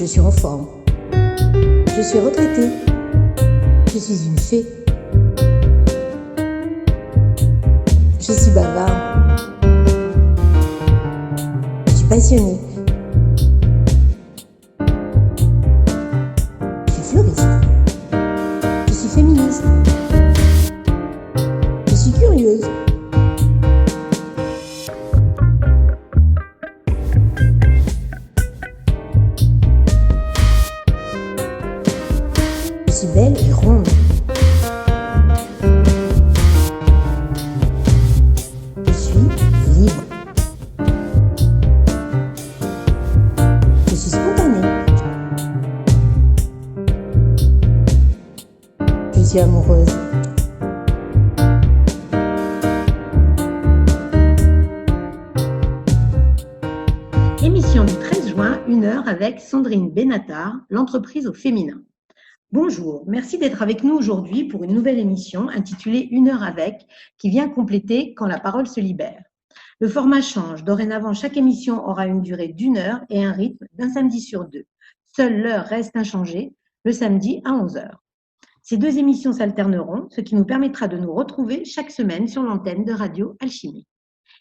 suis en forme. Je suis retraitée. Je suis une fée. Je suis bavarde. Je suis passionnée. Je suis fleuriste. Je suis féministe. Je suis curieuse. Je suis belle et ronde. Je suis libre. Je suis spontanée. Je suis amoureuse. Émission du 13 juin, 1h avec Sandrine Benatar, l'entreprise au féminin. Bonjour, merci d'être avec nous aujourd'hui pour une nouvelle émission intitulée 1h avec, qui vient compléter Quand la parole se libère. Le format change. Dorénavant, chaque émission aura une durée d'1 heure et un rythme d'un samedi sur 2. Seule l'heure reste inchangée, le samedi à 11h. Ces 2 émissions s'alterneront, ce qui nous permettra de nous retrouver chaque semaine sur l'antenne de Radio Alchimie.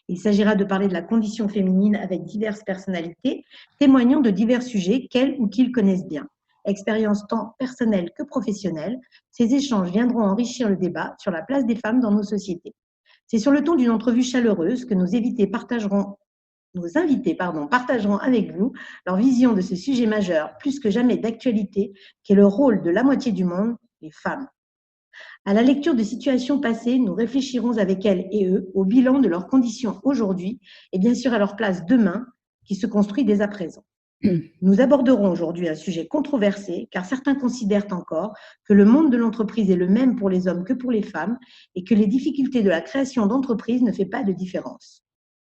Il s'agira de parler de la condition féminine avec diverses personnalités, témoignant de divers sujets qu'elles ou qu'ils connaissent bien. Expériences tant personnelles que professionnelles, ces échanges viendront enrichir le débat sur la place des femmes dans nos sociétés. C'est sur le ton d'une entrevue chaleureuse que nos invités partageront avec vous leur vision de ce sujet majeur, plus que jamais d'actualité, qu'est le rôle de la moitié du monde, les femmes. À la lecture de situations passées, nous réfléchirons avec elles et eux au bilan de leurs conditions aujourd'hui et bien sûr à leur place demain qui se construit dès à présent. Nous aborderons aujourd'hui un sujet controversé car certains considèrent encore que le monde de l'entreprise est le même pour les hommes que pour les femmes et que les difficultés de la création d'entreprises ne font pas de différence.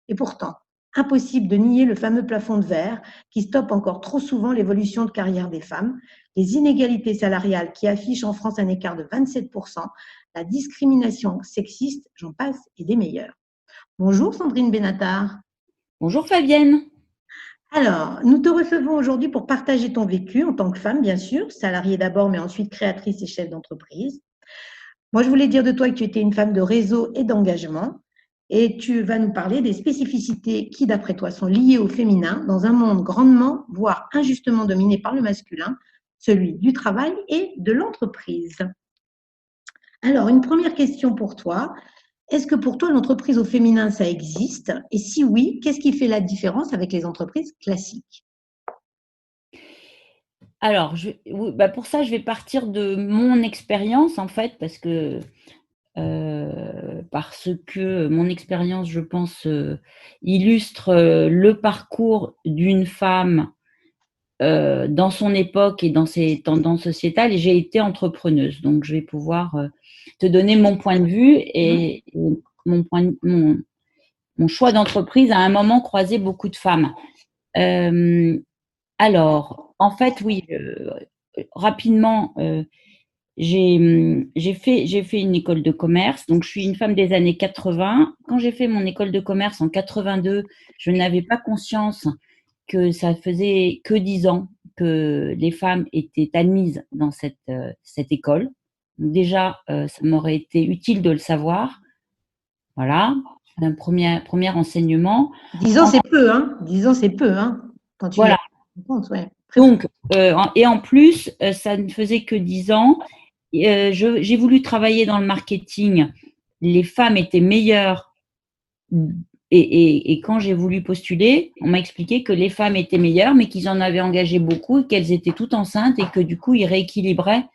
Et pourtant, impossible de nier le fameux plafond de verre qui stoppe encore trop souvent l'évolution de carrière des femmes, les inégalités salariales qui affichent en France un écart de 27%, la discrimination sexiste, j'en passe, et des meilleures. Bonjour Sandrine Benatar. Bonjour Fabienne. Alors, nous te recevons aujourd'hui pour partager ton vécu en tant que femme, bien sûr, salariée d'abord, mais ensuite créatrice et chef d'entreprise. Moi, je voulais dire de toi que tu étais une femme de réseau et d'engagement. Et tu vas nous parler des spécificités qui, d'après toi, sont liées au féminin dans un monde grandement, voire injustement dominé par le masculin, celui du travail et de l'entreprise. Alors, une première question pour toi. Est-ce que pour toi, l'entreprise au féminin, ça existe? Et si oui, qu'est-ce qui fait la différence avec les entreprises classiques? Alors, pour ça, je vais partir de mon expérience, en fait, parce que mon expérience, je pense, illustre le parcours d'une femme dans son époque et dans ses tendances sociétales. Et j'ai été entrepreneuse, donc je vais pouvoir te donner mon point de vue et mon choix d'entreprise a à un moment croisé beaucoup de femmes. Alors, en fait, oui, rapidement, j'ai fait une école de commerce, donc je suis une femme des années 80. Quand j'ai fait mon école de commerce en 82, je n'avais pas conscience que ça faisait que 10 ans que les femmes étaient admises dans cette école. Donc déjà, ça m'aurait été utile de le savoir. Voilà, un premier enseignement. 10 ans, c'est peu, hein. 10 ans, c'est peu, hein. Quand tu voilà. Compte, ouais. Donc, et en plus, ça ne faisait que 10 ans. J'ai voulu travailler dans le marketing. Les femmes étaient meilleures. Et quand j'ai voulu postuler, on m'a expliqué que les femmes étaient meilleures, mais qu'ils en avaient engagé beaucoup, qu'elles étaient toutes enceintes et que du coup, ils rééquilibraient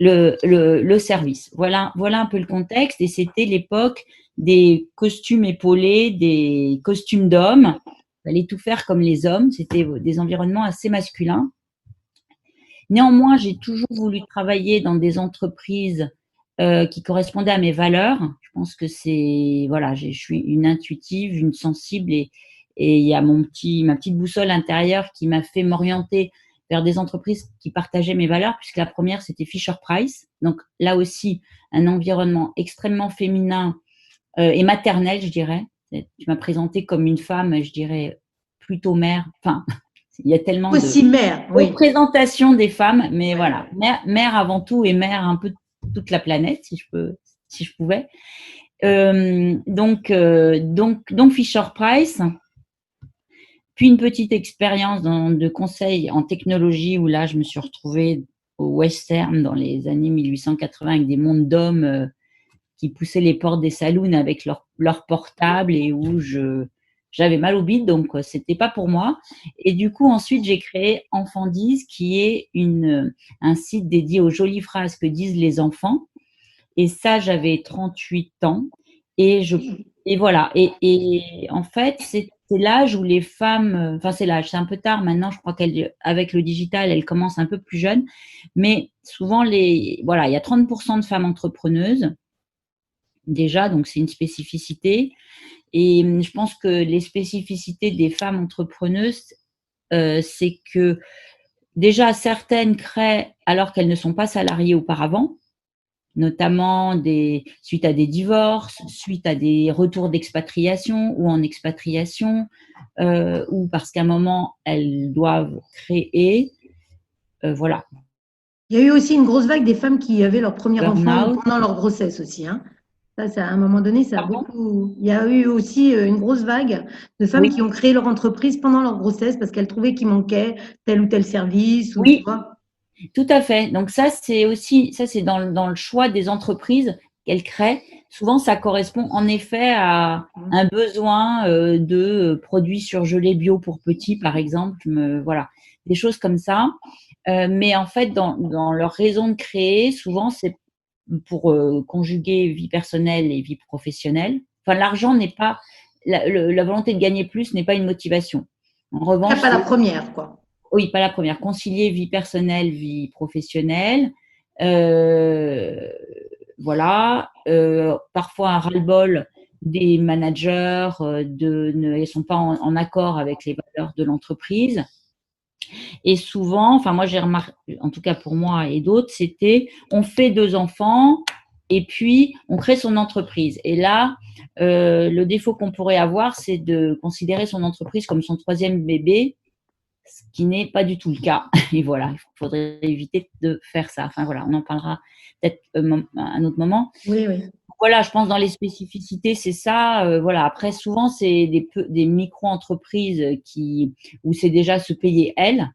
le service. Voilà un peu le contexte. Et c'était l'époque des costumes épaulés, des costumes d'hommes. Il fallait tout faire comme les hommes. C'était des environnements assez masculins. Néanmoins, j'ai toujours voulu travailler dans des entreprises qui correspondaient à mes valeurs. Je pense que je suis une intuitive, une sensible et il y a ma petite boussole intérieure qui m'a fait m'orienter vers des entreprises qui partageaient mes valeurs, puisque la première, c'était Fisher-Price. Donc là aussi, un environnement extrêmement féminin et maternel, je dirais. Tu m'as présentée comme une femme, je dirais, plutôt mère, enfin, Il y a tellement Aussi de mère, oui. représentation des femmes, mais Ouais, voilà, mère avant tout et mère un peu toute la planète, si je pouvais. Donc Fisher Price, puis une petite expérience de conseil en technologie où là, je me suis retrouvée au Western dans les années 1880 avec des mondes d'hommes qui poussaient les portes des saloons avec leur portable et où j'avais mal au bide, donc c'était pas pour moi. Et du coup, ensuite, j'ai créé Enfandise, qui est un site dédié aux jolies phrases que disent les enfants. Et ça, j'avais 38 ans. Et voilà. Et en fait, c'est l'âge où les femmes, enfin, c'est l'âge, c'est un peu tard maintenant, je crois qu'avec le digital, elles commencent un peu plus jeunes. Mais souvent, voilà, il y a 30% de femmes entrepreneuses, déjà, donc c'est une spécificité. Et je pense que les spécificités des femmes entrepreneuses, c'est que déjà, certaines créent alors qu'elles ne sont pas salariées auparavant, notamment suite à des divorces, suite à des retours d'expatriation ou en expatriation, ou parce qu'à un moment, elles doivent créer. Voilà. Il y a eu aussi une grosse vague des femmes qui avaient leur premier enfant Burnout. pendant leur grossesse aussi, hein. Ça, à un moment donné, ça a Pardon? beaucoup. Il y a eu aussi une grosse vague de femmes Oui, qui ont créé leur entreprise pendant leur grossesse parce qu'elles trouvaient qu'il manquait tel ou tel service ou tu oui, vois. tout à fait. Donc ça, c'est dans le choix des entreprises qu'elles créent. Souvent, ça correspond en effet à un besoin de produits surgelés bio pour petits, par exemple. Voilà, des choses comme ça. Mais en fait, dans leur raison de créer, souvent, c'est pour conjuguer vie personnelle et vie professionnelle. Enfin, l'argent n'est pas la volonté de gagner plus n'est pas une motivation. En revanche, Pas la première, quoi. oui, pas la première. Concilier vie personnelle, vie professionnelle. Euh, voilà. Parfois un ras-le-bol des managers ne sont pas en accord avec les valeurs de l'entreprise. Et souvent, enfin moi j'ai remarqué, en tout cas pour moi et d'autres, c'était on fait 2 enfants et puis on crée son entreprise. Et là, le défaut qu'on pourrait avoir, c'est de considérer son entreprise comme son troisième bébé, ce qui n'est pas du tout le cas. Et voilà, il faudrait éviter de faire ça. Enfin voilà, on en parlera peut-être à un autre moment. Oui, oui. Voilà, je pense dans les spécificités, c'est ça. Voilà. Après, souvent, c'est des micro-entreprises où c'est déjà se payer elles.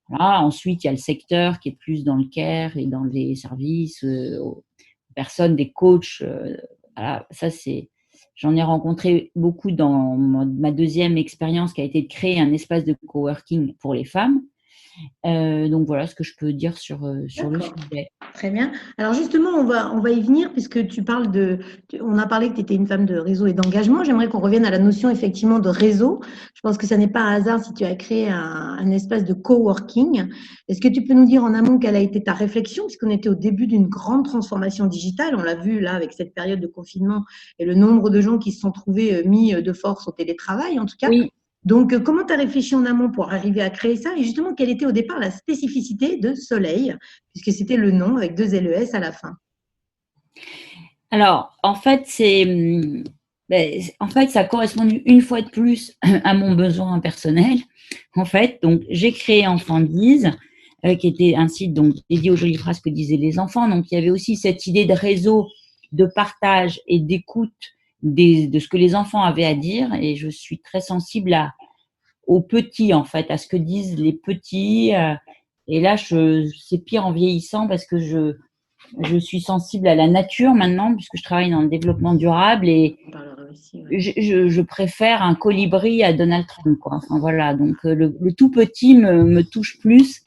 Voilà. Ensuite, il y a le secteur qui est plus dans le care et dans les services aux personnes, des coachs. Voilà. Ça, j'en ai rencontré beaucoup dans ma deuxième expérience qui a été de créer un espace de coworking pour les femmes. Donc voilà ce que je peux dire sur le sujet. Très bien. Alors justement, on va y venir puisque tu parles on a parlé que tu étais une femme de réseau et d'engagement. J'aimerais qu'on revienne à la notion effectivement de réseau. Je pense que ça n'est pas un hasard si tu as créé un espace de coworking. Est-ce que tu peux nous dire en amont quelle a été ta réflexion puisqu'on était au début d'une grande transformation digitale. On l'a vu là avec cette période de confinement et le nombre de gens qui se sont trouvés mis de force au télétravail en tout cas. Oui. Donc, comment tu as réfléchi en amont pour arriver à créer ça? Et justement, quelle était au départ la spécificité de Soleil, puisque c'était le nom avec 2 LES à la fin? Alors, en fait, ça a correspondu une fois de plus à mon besoin personnel. En fait, donc j'ai créé Enfandise, qui était un site donc dédié aux jolies phrases que disaient les enfants. Donc, il y avait aussi cette idée de réseau, de partage et d'écoute de ce que les enfants avaient à dire. Et je suis très sensible aux petits, en fait, à ce que disent les petits. Et là, c'est pire en vieillissant parce que je suis sensible à la nature maintenant, puisque je travaille dans le développement durable et On parlera aussi, ouais. je préfère un colibri à Donald Trump, quoi. Enfin, voilà, donc le tout petit me touche plus.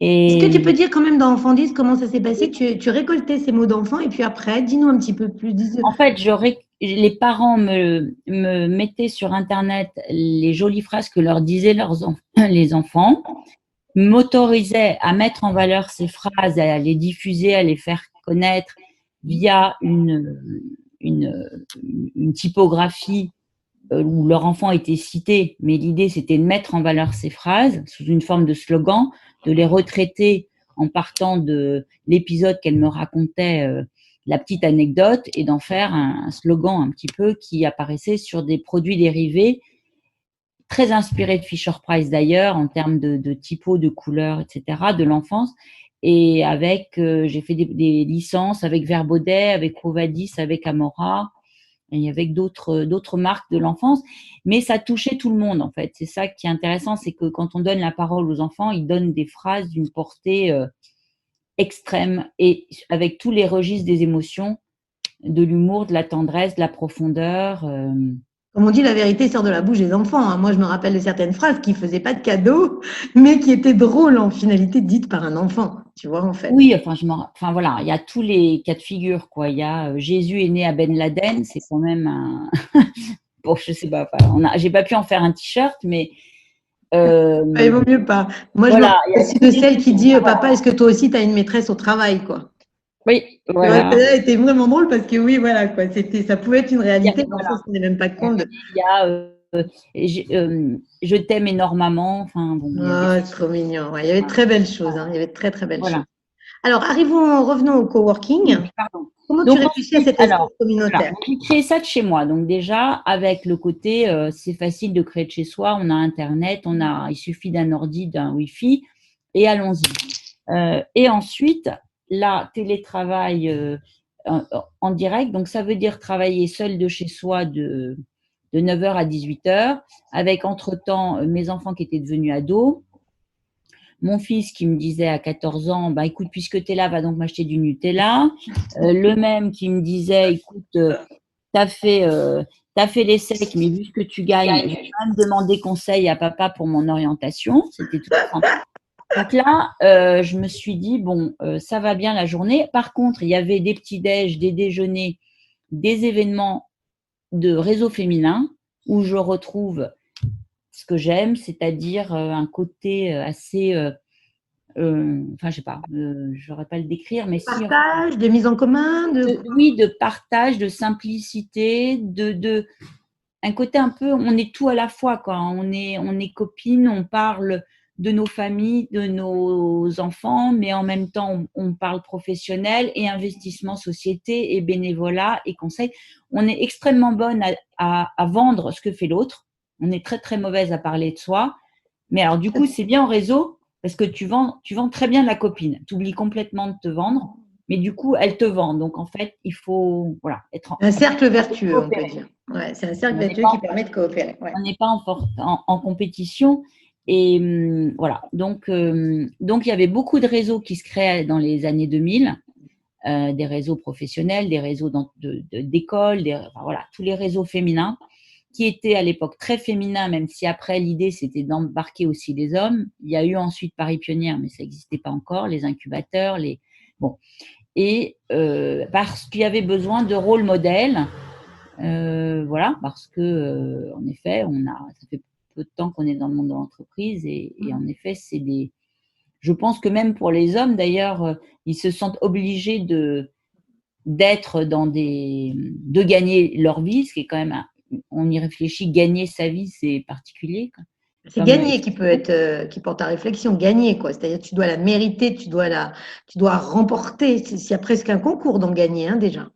Est-ce que tu Et peux dire quand même dans Enfandise comment ça s'est passé? Tu récoltais ces mots d'enfant et puis après, dis-nous un petit peu plus. en fait, les parents me mettaient sur Internet les jolies phrases que leur disaient les enfants, m'autorisaient à mettre en valeur ces phrases, à les diffuser, à les faire connaître via une typographie où leur enfant était cité, mais l'idée c'était de mettre en valeur ces phrases sous une forme de slogan, de les retraiter en partant de l'épisode qu'elle me racontait, la petite anecdote, et d'en faire un slogan un petit peu qui apparaissait sur des produits dérivés très inspirée de Fisher-Price d'ailleurs, en termes de typo, de couleurs, etc., de l'enfance. Et j'ai fait des licences avec Verbaudet, avec Rovadis, avec Amora, et avec d'autres marques de l'enfance. Mais ça touchait tout le monde, en fait. C'est ça qui est intéressant, c'est que quand on donne la parole aux enfants, ils donnent des phrases d'une portée extrême et avec tous les registres des émotions, de l'humour, de la tendresse, de la profondeur. Comme on dit, la vérité sort de la bouche des enfants, hein. Moi, je me rappelle de certaines phrases qui ne faisaient pas de cadeau, mais qui étaient drôles en finalité, dites par un enfant, tu vois, en fait. Oui, enfin voilà, il y a tous les cas de figure, quoi. Il y a Jésus est né à Ben Laden, c'est quand même un. Bon, je sais pas, j'ai pas pu en faire un t-shirt, mais Il vaut mieux pas. Moi, je me voilà. rappelle aussi de celle qui dit Papa, est-ce que toi aussi, tu as une maîtresse au travail, quoi. Oui, Tu vois, voilà. celle-là était vraiment drôle parce que oui, voilà, quoi. Ça pouvait être une réalité, mais Voilà. on s'en est même pas compte. Il y a je t'aime énormément. Enfin bon, il y avait. Ah, c'est trop mignon. Ouais, il y avait de très belles choses, hein. Il y avait de très, très belles choses. Voilà. Alors, revenons au coworking. Oui, pardon. Comment tu Donc réfléchis à ensuite, cet espace communautaire? j'ai créé ça de chez moi. Donc déjà, avec le côté, c'est facile de créer de chez soi. On a Internet, il suffit d'un ordi, d'un Wi-Fi, et allons-y. Et ensuite, là, télétravail en direct. Donc ça veut dire travailler seul de chez soi de 9h à 18h, avec entre-temps mes enfants qui étaient devenus ados. Mon fils qui me disait à 14 ans, bah écoute, puisque tu es là, va donc m'acheter du Nutella. Le même qui me disait, écoute, t'as fait les secs, mais vu ce que tu gagnes, je vais quand même demander conseil à papa pour mon orientation. C'était tout sympa. Donc là, je me suis dit, bon, ça va bien la journée. Par contre, il y avait des petits-déj, des déjeuners, des événements de réseau féminin où je retrouve ce que j'aime, c'est-à-dire un côté assez, enfin, je sais pas, j'aurais pas à le décrire, mais si, Partage, de mise en commun, oui, de partage, de simplicité, un côté un peu, on est tout à la fois, quoi. On est copines, on parle de nos familles, de nos enfants, mais en même temps, on parle professionnel et investissement société et bénévolat et conseil. On est extrêmement bonne à vendre ce que fait l'autre. On est très, très mauvaise à parler de soi. Mais alors, du coup, c'est bien en réseau parce que tu vends très bien la copine. Tu oublies complètement de te vendre, mais du coup, elle te vend. Donc, en fait, il faut être un cercle vertueux, on peut coopérer. dire. Ouais, c'est un cercle vertueux qui permet de coopérer. Ouais. On n'est pas en compétition. Et voilà. Donc, il y avait beaucoup de réseaux qui se créaient dans les années 2000, des réseaux professionnels, des réseaux d'écoles, enfin, voilà, tous les réseaux féminins qui étaient à l'époque très féminins, même si après l'idée c'était d'embarquer aussi les hommes. Il y a eu ensuite Paris Pionnière, mais ça n'existait pas encore, les incubateurs, bon. Et parce qu'il y avait besoin de rôle modèles. Voilà, parce que en effet, ça fait peu de temps qu'on est dans le monde de l'entreprise et en effet, je pense que même pour les hommes d'ailleurs, ils se sentent obligés d'être de gagner leur vie, ce qui est quand même, on y réfléchit, gagner sa vie, c'est particulier, quoi. C'est gagner qui porte à réflexion, gagner, quoi. C'est-à-dire tu dois la mériter, tu dois remporter. Il y a presque un concours d'en gagner, hein, déjà.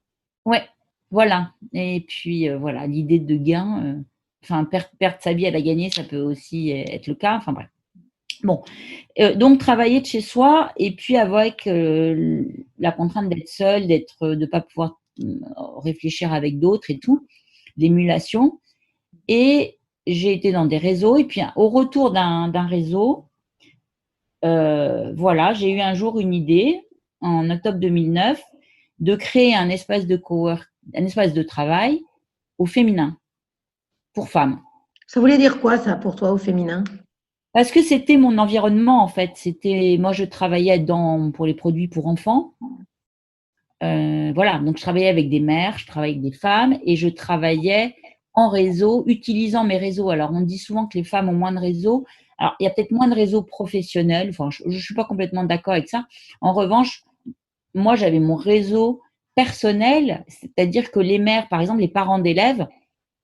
Ouais, voilà. Et puis voilà, l'idée de gain, enfin perdre sa vie à la gagner, ça peut aussi être le cas. Enfin bref. Bon, donc travailler de chez soi et puis avec la contrainte d'être seule, de pas pouvoir réfléchir avec d'autres et tout, l'émulation. Et j'ai été dans des réseaux et puis au retour d'un réseau, voilà, j'ai eu un jour une idée en octobre 2009 de créer un espace un espace de travail au féminin pour femmes. Ça voulait dire quoi, ça, pour toi, au féminin? Parce que c'était mon environnement, en fait. Moi, je travaillais pour les produits pour enfants. Voilà, donc je travaillais avec des mères, je travaillais avec des femmes et je travaillais en réseau, utilisant mes réseaux. Alors, on dit souvent que les femmes ont moins de réseaux. Alors, il y a peut-être moins de réseaux professionnels. Enfin, je ne suis pas complètement d'accord avec ça. En revanche, moi, j'avais mon réseau personnel, c'est-à-dire que les mères, par exemple, les parents d'élèves,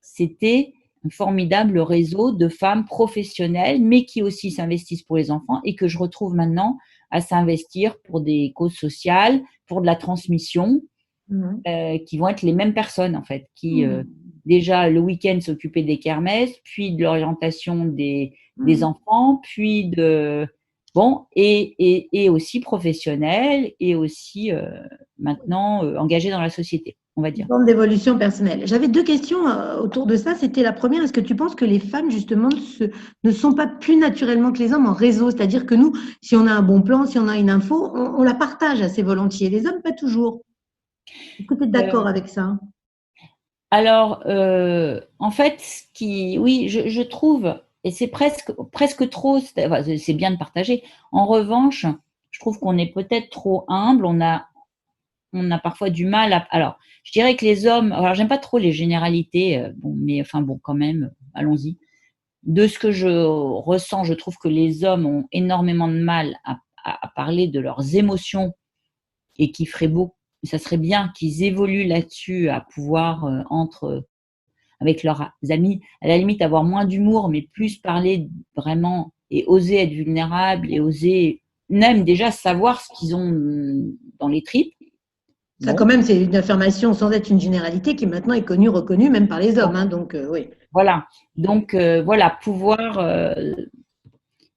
c'était un formidable réseau de femmes professionnelles, mais qui aussi s'investissent pour les enfants et que je retrouve maintenant à s'investir pour des causes sociales, pour de la transmission, qui vont être les mêmes personnes en fait, déjà le week-end s'occuper des kermesses, puis de l'orientation des enfants, puis et aussi professionnel et aussi maintenant engagé dans la société, on va Une dire. forme d'évolution personnelle. J'avais deux questions autour de ça. C'était la première, est-ce que tu penses que les femmes, justement, ne sont pas plus naturellement que les hommes en réseau? C'est-à-dire que nous, si on a un bon plan, si on a une info, on la partage assez volontiers. Les hommes, pas toujours. Est-ce que tu es d'accord avec ça? Alors, en fait, oui, je trouve, et c'est presque trop, c'est bien de partager. En revanche, je trouve qu'on est peut-être trop humble. On a parfois du mal à. Alors, je dirais que les hommes. Alors, j'aime pas trop les généralités, bon, mais enfin bon, quand même, allons-y. De ce que je ressens, je trouve que les hommes ont énormément de mal à parler de leurs émotions et qui ferait beau. Ça serait bien qu'ils évoluent là-dessus, à pouvoir avec leurs amis, à la limite avoir moins d'humour, mais plus parler vraiment et oser être vulnérable et oser même déjà savoir ce qu'ils ont dans les tripes. Ça, Bon, quand même, c'est une affirmation sans être une généralité qui maintenant est connue, reconnue, même par les hommes. Hein, donc, oui. voilà. Donc voilà,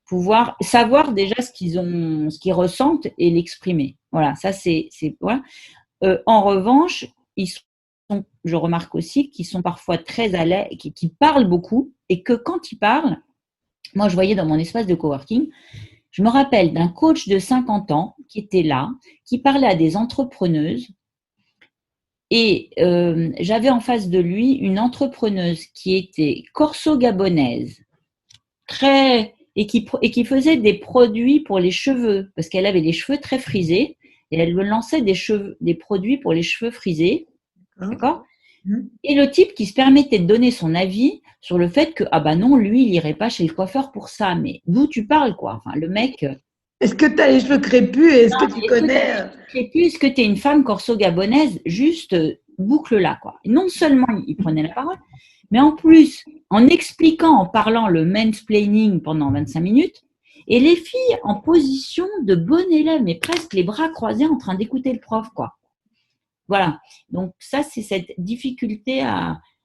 pouvoir savoir déjà ce qu'ils ressentent et l'exprimer. Voilà, ça c'est voilà. En revanche, je remarque aussi qu'ils sont parfois très à l'aise, qui parlent beaucoup et que quand ils parlent, moi je voyais dans mon espace de coworking, je me rappelle d'un coach de 50 ans qui était là, qui parlait à des entrepreneuses et j'avais en face de lui une entrepreneuse qui était corso-gabonaise, et qui faisait des produits pour les cheveux parce qu'elle avait les cheveux très frisés et elle me lançait des produits pour les cheveux frisés. D'accord. Et le type qui se permettait de donner son avis sur le fait que, ah bah non, lui, il irait pas chez le coiffeur pour ça. Mais d'où tu parles, quoi? Enfin, le mec. Est-ce que tu as les cheveux crépus et est-ce que tu connais Est-ce que tu es une femme corso-gabonaise? Juste boucle-la, quoi. Et non seulement il prenait la parole, mais en plus, en expliquant, en parlant le mansplaining pendant 25 minutes, et les filles en position de bon élève, mais presque les bras croisés en train d'écouter le prof, quoi. Voilà. Donc ça, c'est cette difficulté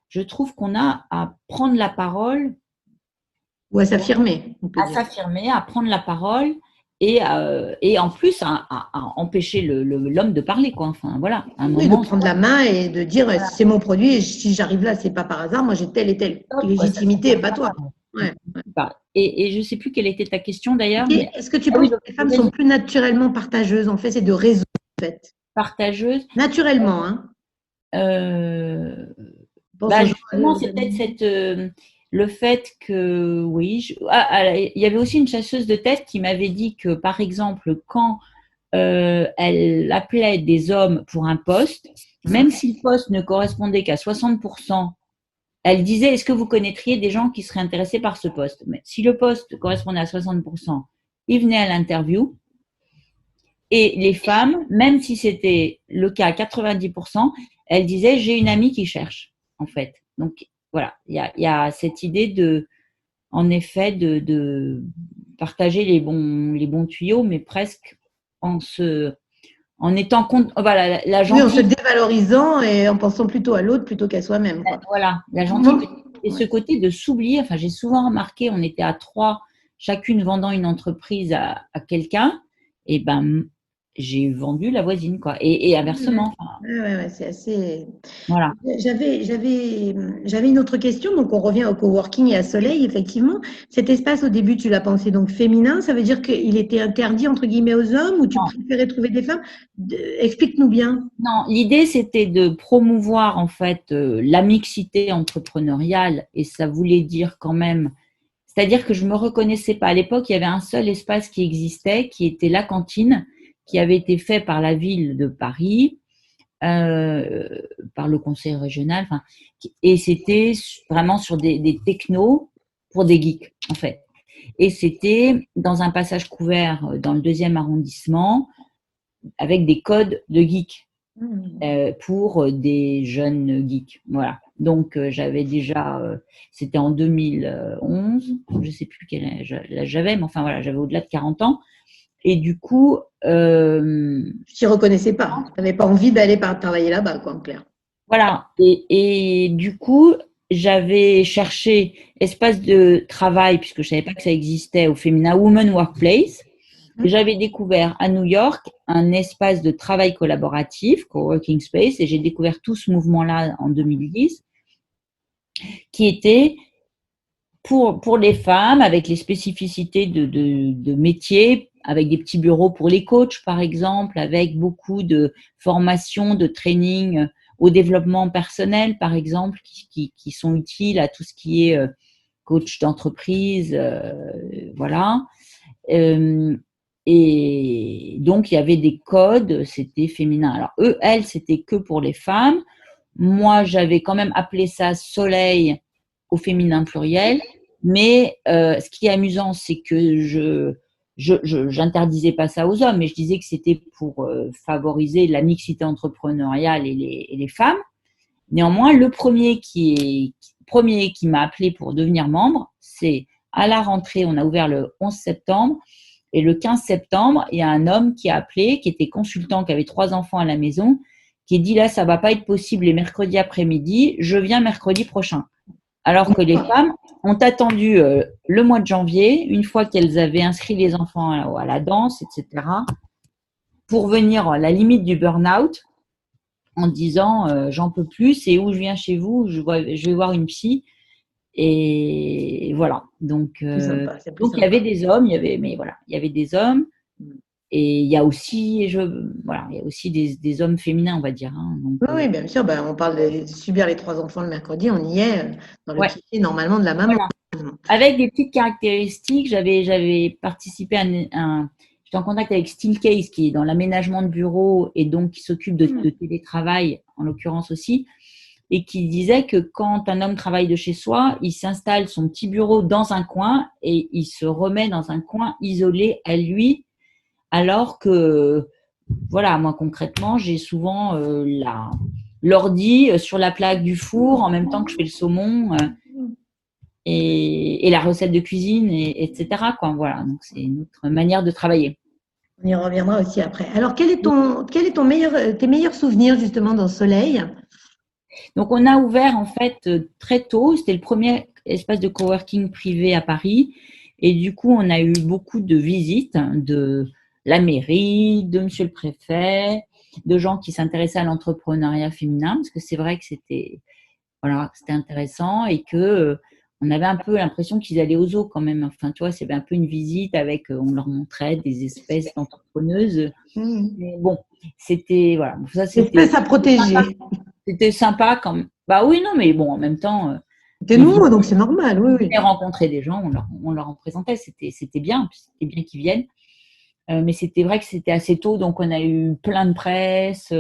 je trouve qu'on a à prendre la parole. Ou à s'affirmer, à s'affirmer, à prendre la parole et en plus à empêcher l'homme de parler, quoi. Enfin, voilà. Oui, de prendre la main et de dire voilà. C'est mon produit et si j'arrive là, c'est pas par hasard, moi j'ai telle et telle légitimité et pas toi. Ouais. Et je ne sais plus quelle était ta question d'ailleurs. Est-ce que tu penses que les femmes sont plus naturellement partageuses en fait? C'est de réseau en fait. Partageuses. Naturellement, hein. Justement, c'est peut-être le fait que, oui, il y avait aussi une chasseuse de tête qui m'avait dit que, par exemple, quand elle appelait des hommes pour un poste, même si le poste ne correspondait qu'à 60%, elle disait, est-ce que vous connaîtriez des gens qui seraient intéressés par ce poste? Mais si le poste correspondait à 60%, ils venaient à l'interview. Et les femmes, même si c'était le cas à 90%, elles disaient, j'ai une amie qui cherche, en fait. Donc, voilà, il y a cette idée en effet, de partager les bons tuyaux, mais presque en étant compte, voilà, la gentille. Oui, en se dévalorisant et en pensant plutôt à l'autre plutôt qu'à soi-même. Voilà, la gentille. Et ce côté de s'oublier, enfin, j'ai souvent remarqué, on était à 3, chacune vendant une entreprise à quelqu'un, et ben, j'ai vendu la voisine, quoi. Et inversement. Ouais, c'est assez. Voilà. J'avais une autre question, donc on revient au coworking et à Soleil, effectivement. Cet espace, au début, tu l'as pensé donc féminin, ça veut dire qu'il était interdit, entre guillemets, aux hommes ou tu préférais trouver des femmes? Explique-nous bien. Non, l'idée, c'était de promouvoir, en fait, la mixité entrepreneuriale et ça voulait dire quand même. C'est-à-dire que je me reconnaissais pas. À l'époque, il y avait un seul espace qui existait, qui était la cantine, qui avait été fait par la ville de Paris, par le conseil régional, et c'était vraiment sur des technos pour des geeks, en fait. Et c'était dans un passage couvert dans le 2e arrondissement, avec des codes de geeks pour des jeunes geeks. Voilà. Donc, j'avais déjà, c'était en 2011, je ne sais plus quel âge j'avais, mais enfin voilà, j'avais au-delà de 40 ans. Et du coup. Tu t'y reconnaissais pas. Tu n'avais pas envie d'aller travailler là-bas, quoi, en clair. Voilà. Et du coup, j'avais cherché espace de travail, puisque je savais pas que ça existait au féminin, Women Workplace. Et j'avais découvert à New York un espace de travail collaboratif, coworking space, et j'ai découvert tout ce mouvement-là en 2010, qui était pour les femmes, avec les spécificités de métiers, avec des petits bureaux pour les coachs, par exemple, avec beaucoup de formations, de training au développement personnel, par exemple, qui sont utiles à tout ce qui est coach d'entreprise, voilà. Euh, et donc, il y avait des codes, c'était féminin. Alors, elles, c'était que pour les femmes. Moi, j'avais quand même appelé ça soleil au féminin pluriel. Mais ce qui est amusant, c'est que j'interdisais pas ça aux hommes, mais je disais que c'était pour favoriser la mixité entrepreneuriale et les femmes. Néanmoins, le premier qui m'a appelé pour devenir membre, c'est à la rentrée, on a ouvert le 11 septembre, et le 15 septembre, il y a un homme qui a appelé, qui était consultant, qui avait 3 enfants à la maison, qui dit là, ça va pas être possible les mercredis après-midi, je viens mercredi prochain. Alors que les femmes ont attendu le mois de janvier, une fois qu'elles avaient inscrit les enfants à la danse, etc., pour venir à la limite du burn-out, en disant j'en peux plus, c'est où je viens chez vous, je vais voir une psy. Et voilà. Donc, il y avait des hommes, il y avait des hommes. Et il y a aussi, il y a aussi des hommes féminins, on va dire. Hein. Donc, oui, bien sûr. Ben, on parle de subir les 3 enfants le mercredi, on y est dans le cliché normalement de la maman. Voilà. Avec des petites caractéristiques, j'avais participé j'étais en contact avec Steelcase, qui est dans l'aménagement de bureaux et donc qui s'occupe de télétravail, en l'occurrence aussi, et qui disait que quand un homme travaille de chez soi, il s'installe son petit bureau dans un coin et il se remet dans un coin isolé à lui, alors que, voilà, moi concrètement, j'ai souvent l'ordi sur la plaque du four en même temps que je fais le saumon et la recette de cuisine, etc. Quoi. Voilà, donc c'est une autre manière de travailler. On y reviendra aussi après. Alors, quel est tes meilleurs souvenirs justement dans Soleil? Donc, on a ouvert en fait très tôt. C'était le premier espace de coworking privé à Paris. Et du coup, on a eu beaucoup de visites de la mairie, de monsieur le préfet, de gens qui s'intéressaient à l'entrepreneuriat féminin, parce que c'est vrai que c'était intéressant et que on avait un peu l'impression qu'ils allaient aux zoos quand même. Enfin, tu vois, c'était un peu une visite avec, on leur montrait des espèces d'entrepreneuses. Mais bon, c'était, voilà. Ça, espèces à protéger. C'était sympa quand même. Bah oui, non, mais bon, en même temps. C'était nouveau, donc c'est normal, oui. Ils rencontraient des gens, on leur en présentait, c'était bien qu'ils viennent. Mais c'était vrai que c'était assez tôt, donc on a eu plein de presse.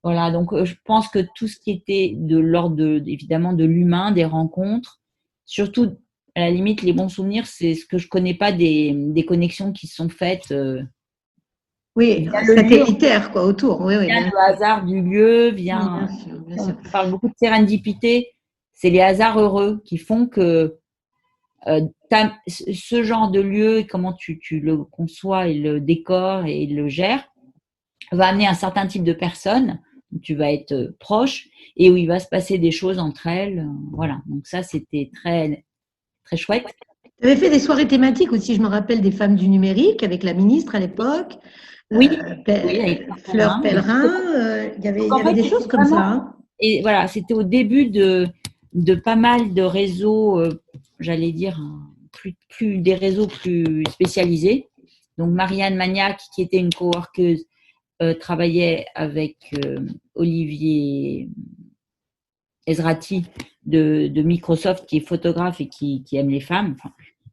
Voilà, donc je pense que tout ce qui était de l'ordre évidemment de l'humain, des rencontres, surtout à la limite les bons souvenirs, c'est ce que je connais pas des connexions qui se sont faites. Oui, satellitaire quoi autour. Oui, vient le hasard du lieu, bien sûr. On parle beaucoup de sérendipité. C'est les hasards heureux qui font que ce genre de lieu, comment tu le conçois et le décores et le gères, va amener un certain type de personnes où tu vas être proche et où il va se passer des choses entre elles. Voilà, donc ça, c'était très, très chouette. Tu avais fait des soirées thématiques aussi, je me rappelle, des femmes du numérique avec la ministre à l'époque. Oui, Fleur Pellerin, il y avait des choses comme ça. Hein. Et voilà, c'était au début de pas mal de réseaux, j'allais dire, plus des réseaux plus spécialisés. Donc, Marianne Magnac, qui était une coworkeuse, travaillait avec Olivier Ezrati de Microsoft, qui est photographe et qui aime les femmes.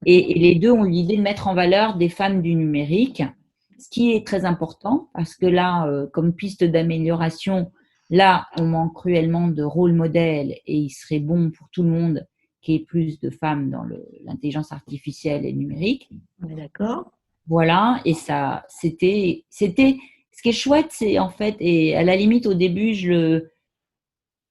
Et les deux ont l'idée de mettre en valeur des femmes du numérique, ce qui est très important parce que là, comme piste d'amélioration, là, on manque cruellement de rôle modèle et il serait bon pour tout le monde qu'il y ait plus de femmes dans l'intelligence artificielle et numérique. On est d'accord. Voilà, et ça, c'était, ce qui est chouette, c'est en fait, et à la limite, au début,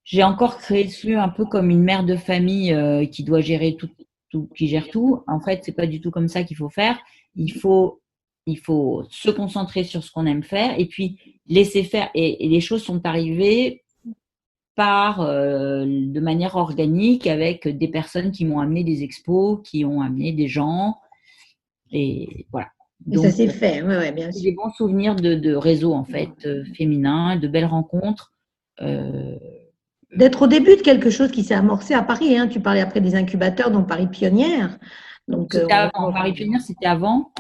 j'ai encore créé dessus un peu comme une mère de famille qui doit gérer tout, qui gère tout. En fait, c'est pas du tout comme ça qu'il faut faire. Il faut se concentrer sur ce qu'on aime faire et puis laisser faire. Et les choses sont arrivées part de manière organique avec des personnes qui m'ont amené des expos, qui ont amené des gens. Et voilà. Et ça Donc, s'est fait, ouais, bien j'ai sûr. des bons souvenirs de réseaux, en fait, féminins, de belles rencontres. D'être au début de quelque chose qui s'est amorcé à Paris, hein. Tu parlais après des incubateurs, dont Paris Pionnière. Donc, C'était avant. Paris Pionnière, c'était avant.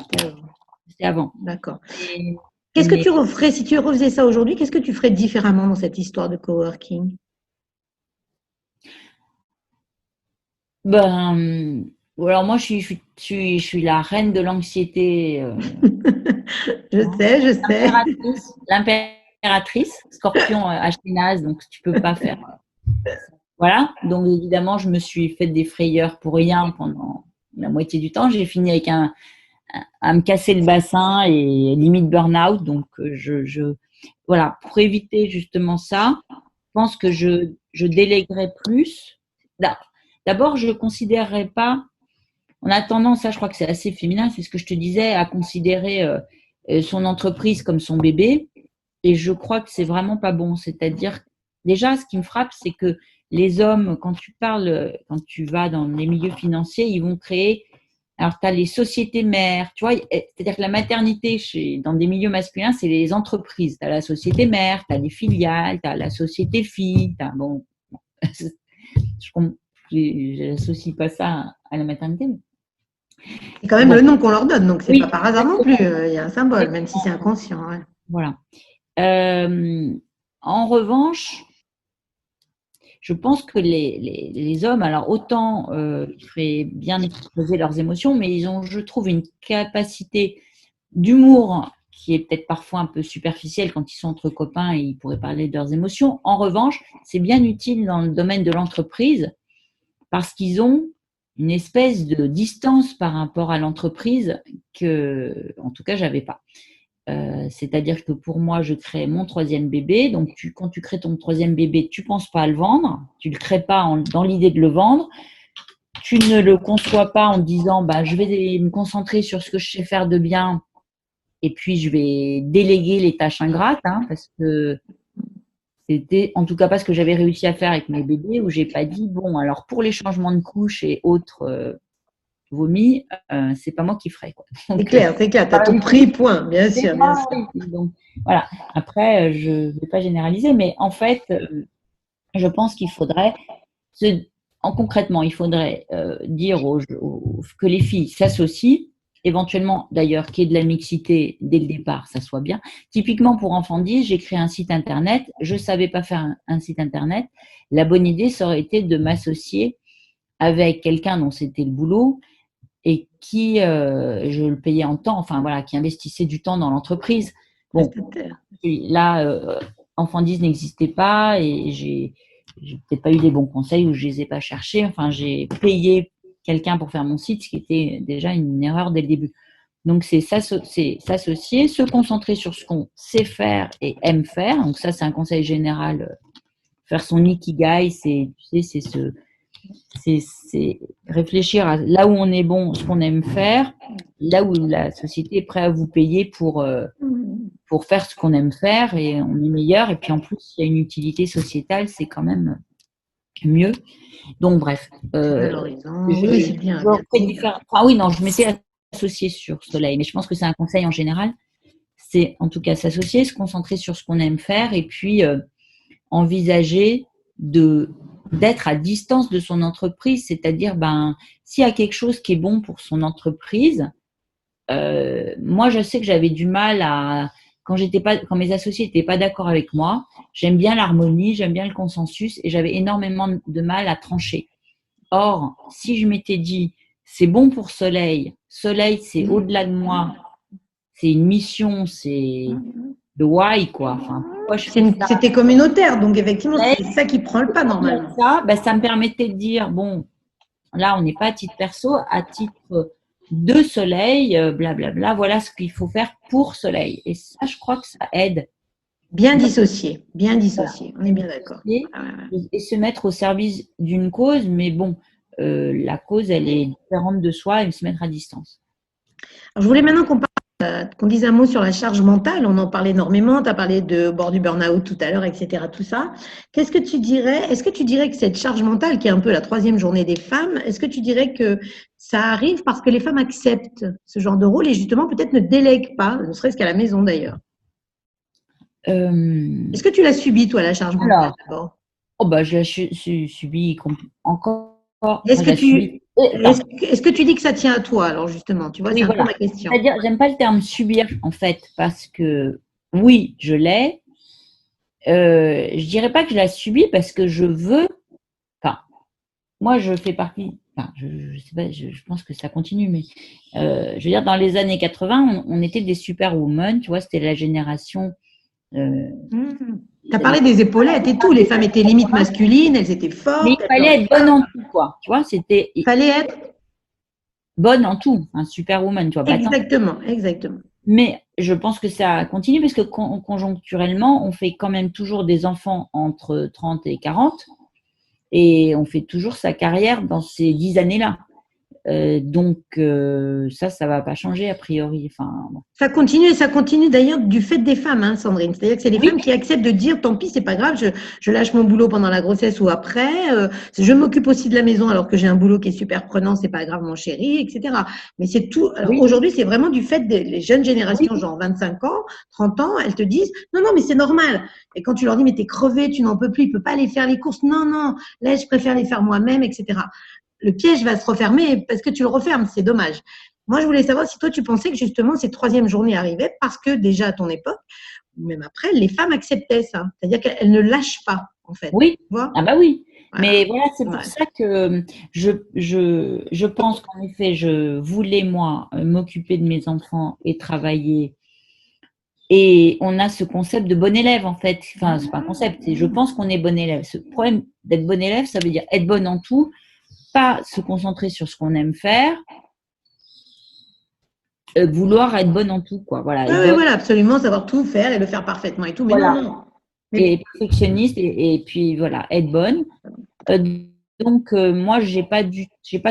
C'était avant. D'accord. Et- Qu'est-ce que mais- tu referais, si tu refaisais ça aujourd'hui, qu'est-ce que tu ferais différemment dans cette histoire de coworking? Ben, alors moi, je suis la reine de l'anxiété, Je sais. l'impératrice, scorpion Ashkénaze, donc tu peux pas faire. Voilà, donc évidemment, je me suis fait des frayeurs pour rien pendant la moitié du temps. J'ai fini avec à me casser le bassin et limite burn-out. Donc, voilà, pour éviter justement ça, je pense que je déléguerai plus. D'abord, je ne considérerais pas, on a tendance, ça je crois que c'est assez féminin, c'est ce que je te disais, à considérer son entreprise comme son bébé. Et je crois que c'est vraiment pas bon. C'est-à-dire, déjà, ce qui me frappe, c'est que les hommes, quand tu vas dans les milieux financiers, ils vont créer. Alors, tu as les sociétés mères, tu vois, c'est-à-dire que la maternité dans des milieux masculins, c'est les entreprises. Tu as la société mère, tu as les filiales, tu as la société fille, bon, je n'associe pas ça à la maternité. C'est quand même le nom qu'on leur donne, donc c'est Oui, pas par hasard non plus. Il y a un symbole, même si c'est inconscient. Ouais. Voilà. En revanche, je pense que les hommes, alors autant ils feraient bien exposer leurs émotions, mais ils ont, je trouve, une capacité d'humour qui est peut-être parfois un peu superficielle quand ils sont entre copains et ils pourraient parler de leurs émotions. En revanche, c'est bien utile dans le domaine de l'entreprise parce qu'ils ont une espèce de distance par rapport à l'entreprise que, en tout cas, j'avais pas. C'est-à-dire que pour moi, je crée mon troisième bébé. Donc, quand tu crées ton troisième bébé, tu ne penses pas à le vendre. Tu ne le crées pas dans l'idée de le vendre. Tu ne le conçois pas en te disant bah, je vais me concentrer sur ce que je sais faire de bien et puis je vais déléguer les tâches ingrates parce que c'était en tout cas pas ce que j'avais réussi à faire avec mes bébés où j'ai pas dit bon, alors pour les changements de couches et autres vomis, c'est pas moi qui ferai. Quoi. C'est clair, tu as tout pris, point, bien sûr. Bien sûr. Donc, voilà. Après, je ne vais pas généraliser, mais en fait, je pense qu'il faudrait, concrètement, il faudrait dire que les filles s'associent, éventuellement d'ailleurs qu'il y ait de la mixité dès le départ, ça soit bien. Typiquement pour Enfants 10, j'ai créé un site internet, je ne savais pas faire un site internet. La bonne idée, ça aurait été de m'associer avec quelqu'un dont c'était le boulot et qui, je le payais en temps, enfin voilà, qui investissait du temps dans l'entreprise. Bon, là, Enfants 10 n'existait pas et j'ai peut-être pas eu les bons conseils ou je les ai pas cherchés. Enfin, j'ai payé quelqu'un pour faire mon site, ce qui était déjà une erreur dès le début. Donc, c'est s'associer, se concentrer sur ce qu'on sait faire et aime faire. Donc, ça, c'est un conseil général. Faire son ikigai, c'est réfléchir à là où on est bon, ce qu'on aime faire, là où la société est prête à vous payer pour faire ce qu'on aime faire et on est meilleur. Et puis en plus, il y a une utilité sociétale, c'est quand même mieux. Donc bref. Oui, c'est bien. Oui, non, je m'étais associée sur Soleil, mais je pense que c'est un conseil en général. C'est en tout cas s'associer, se concentrer sur ce qu'on aime faire et puis envisager d'être à distance de son entreprise, c'est-à-dire s'il y a quelque chose qui est bon pour son entreprise, moi je sais que j'avais du mal quand mes associés n'étaient pas d'accord avec moi, j'aime bien l'harmonie, j'aime bien le consensus et j'avais énormément de mal à trancher. Or, si je m'étais dit c'est bon pour Soleil c'est au-delà de moi, c'est une mission, c'est le why quoi. Enfin, c'était communautaire, donc effectivement, c'est ça qui prend le pas normalement. Ça me permettait de dire, bon, là, on n'est pas à titre perso, à titre de Soleil, blablabla, voilà ce qu'il faut faire pour Soleil. Et ça, je crois que ça aide. Bien dissocié, on est bien d'accord. Et se mettre au service d'une cause, mais bon, la cause, elle est différente de soi et se mettre à distance. Alors, je voulais maintenant qu'on parle qu'on dise un mot sur la charge mentale. On en parle énormément. Tu as parlé de bord du burn-out tout à l'heure, etc. Tout ça. Qu'est-ce que tu dirais? Est-ce que tu dirais que cette charge mentale, qui est un peu la 3e journée des femmes, est-ce que tu dirais que ça arrive parce que les femmes acceptent ce genre de rôle et justement peut-être ne délèguent pas, ne serait-ce qu'à la maison d'ailleurs? Est-ce que tu l'as subi, toi, la charge mentale d'abord? Oh bah, je l'ai subi encore. Est-ce que subi. est-ce que tu dis que ça tient à toi, alors justement? Tu vois, Oui, c'est un peu voilà. ma question. C'est-à-dire, j'aime pas le terme subir, en fait, parce que oui, je l'ai. Je dirais pas que je la subis parce que je veux. Enfin, moi, je fais partie. Enfin, je sais pas, je pense que ça continue, mais je veux dire, dans les années 80, on était des superwomen, tu vois, c'était la génération. Tu as parlé des épaulettes et tout. Les femmes étaient limite masculines, elles étaient Mais fortes. il fallait être bonne en tout, quoi. Tu vois, c'était Il fallait être. bonne en tout, un superwoman, tu vois. Exactement, exactement. Mais je pense que ça continue parce que conjoncturellement, on fait quand même toujours des enfants entre 30 et 40 et on fait toujours sa carrière dans ces 10 années-là. Donc, ça va pas changer a priori. Enfin, bon. Ça continue d'ailleurs du fait des femmes, hein, Sandrine. C'est-à-dire que c'est les femmes qui acceptent de dire tant pis, c'est pas grave, je lâche mon boulot pendant la grossesse ou après, je m'occupe aussi de la maison alors que j'ai un boulot qui est super prenant, c'est pas grave mon chéri, etc. Mais c'est tout. Alors aujourd'hui, c'est vraiment du fait des jeunes générations, genre 25 ans, 30 ans, elles te disent non, non, mais c'est normal. Et quand tu leur dis mais t'es crevé, tu n'en peux plus, il peut pas aller faire les courses. Non, non, là, je préfère les faire moi-même, etc. Le piège va se refermer parce que tu le refermes, c'est dommage. Moi, je voulais savoir si toi, tu pensais que justement cette 3e journée arrivait parce que déjà à ton époque, ou même après, les femmes acceptaient ça. C'est-à-dire qu'elles ne lâchent pas, en fait. Oui. Tu vois? Ah bah oui. Voilà. Mais voilà, c'est pour ça que je pense qu'en effet, je voulais, moi, m'occuper de mes enfants et travailler. Et on a ce concept de bon élève, en fait. Enfin, c'est pas un concept, c'est je pense qu'on est bon élève. Ce problème d'être bon élève, ça veut dire être bonne en tout, pas se concentrer sur ce qu'on aime faire, vouloir être bonne en tout, quoi. Voilà. Oui, voilà, absolument, savoir tout faire et le faire parfaitement et tout. Mais voilà. non, non. Et perfectionniste et puis voilà, être bonne. Donc moi, j'ai pas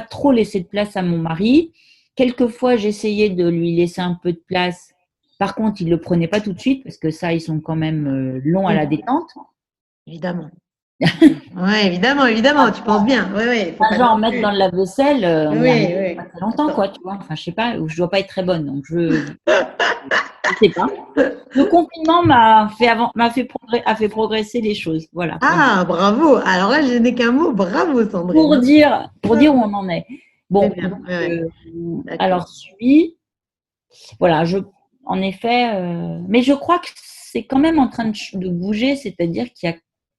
trop laissé de place à mon mari. Quelquefois, j'essayais de lui laisser un peu de place. Par contre, il le prenait pas tout de suite parce que ça, ils sont quand même longs à la détente. Évidemment. Oui, évidemment, tu penses bien. Genre mettre dans le lave-vaisselle, on y arrive pas oui. très longtemps, quoi, tu vois. Enfin, je sais pas, je dois pas être très bonne, donc je sais pas. Le confinement a fait progresser les choses, voilà. Ah, bravo. Alors là, je n'ai qu'un mot. Bravo, Sandrine. Pour dire où on en est. Bon, bien, alors voilà, en effet, mais je crois que c'est quand même en train de bouger, c'est-à-dire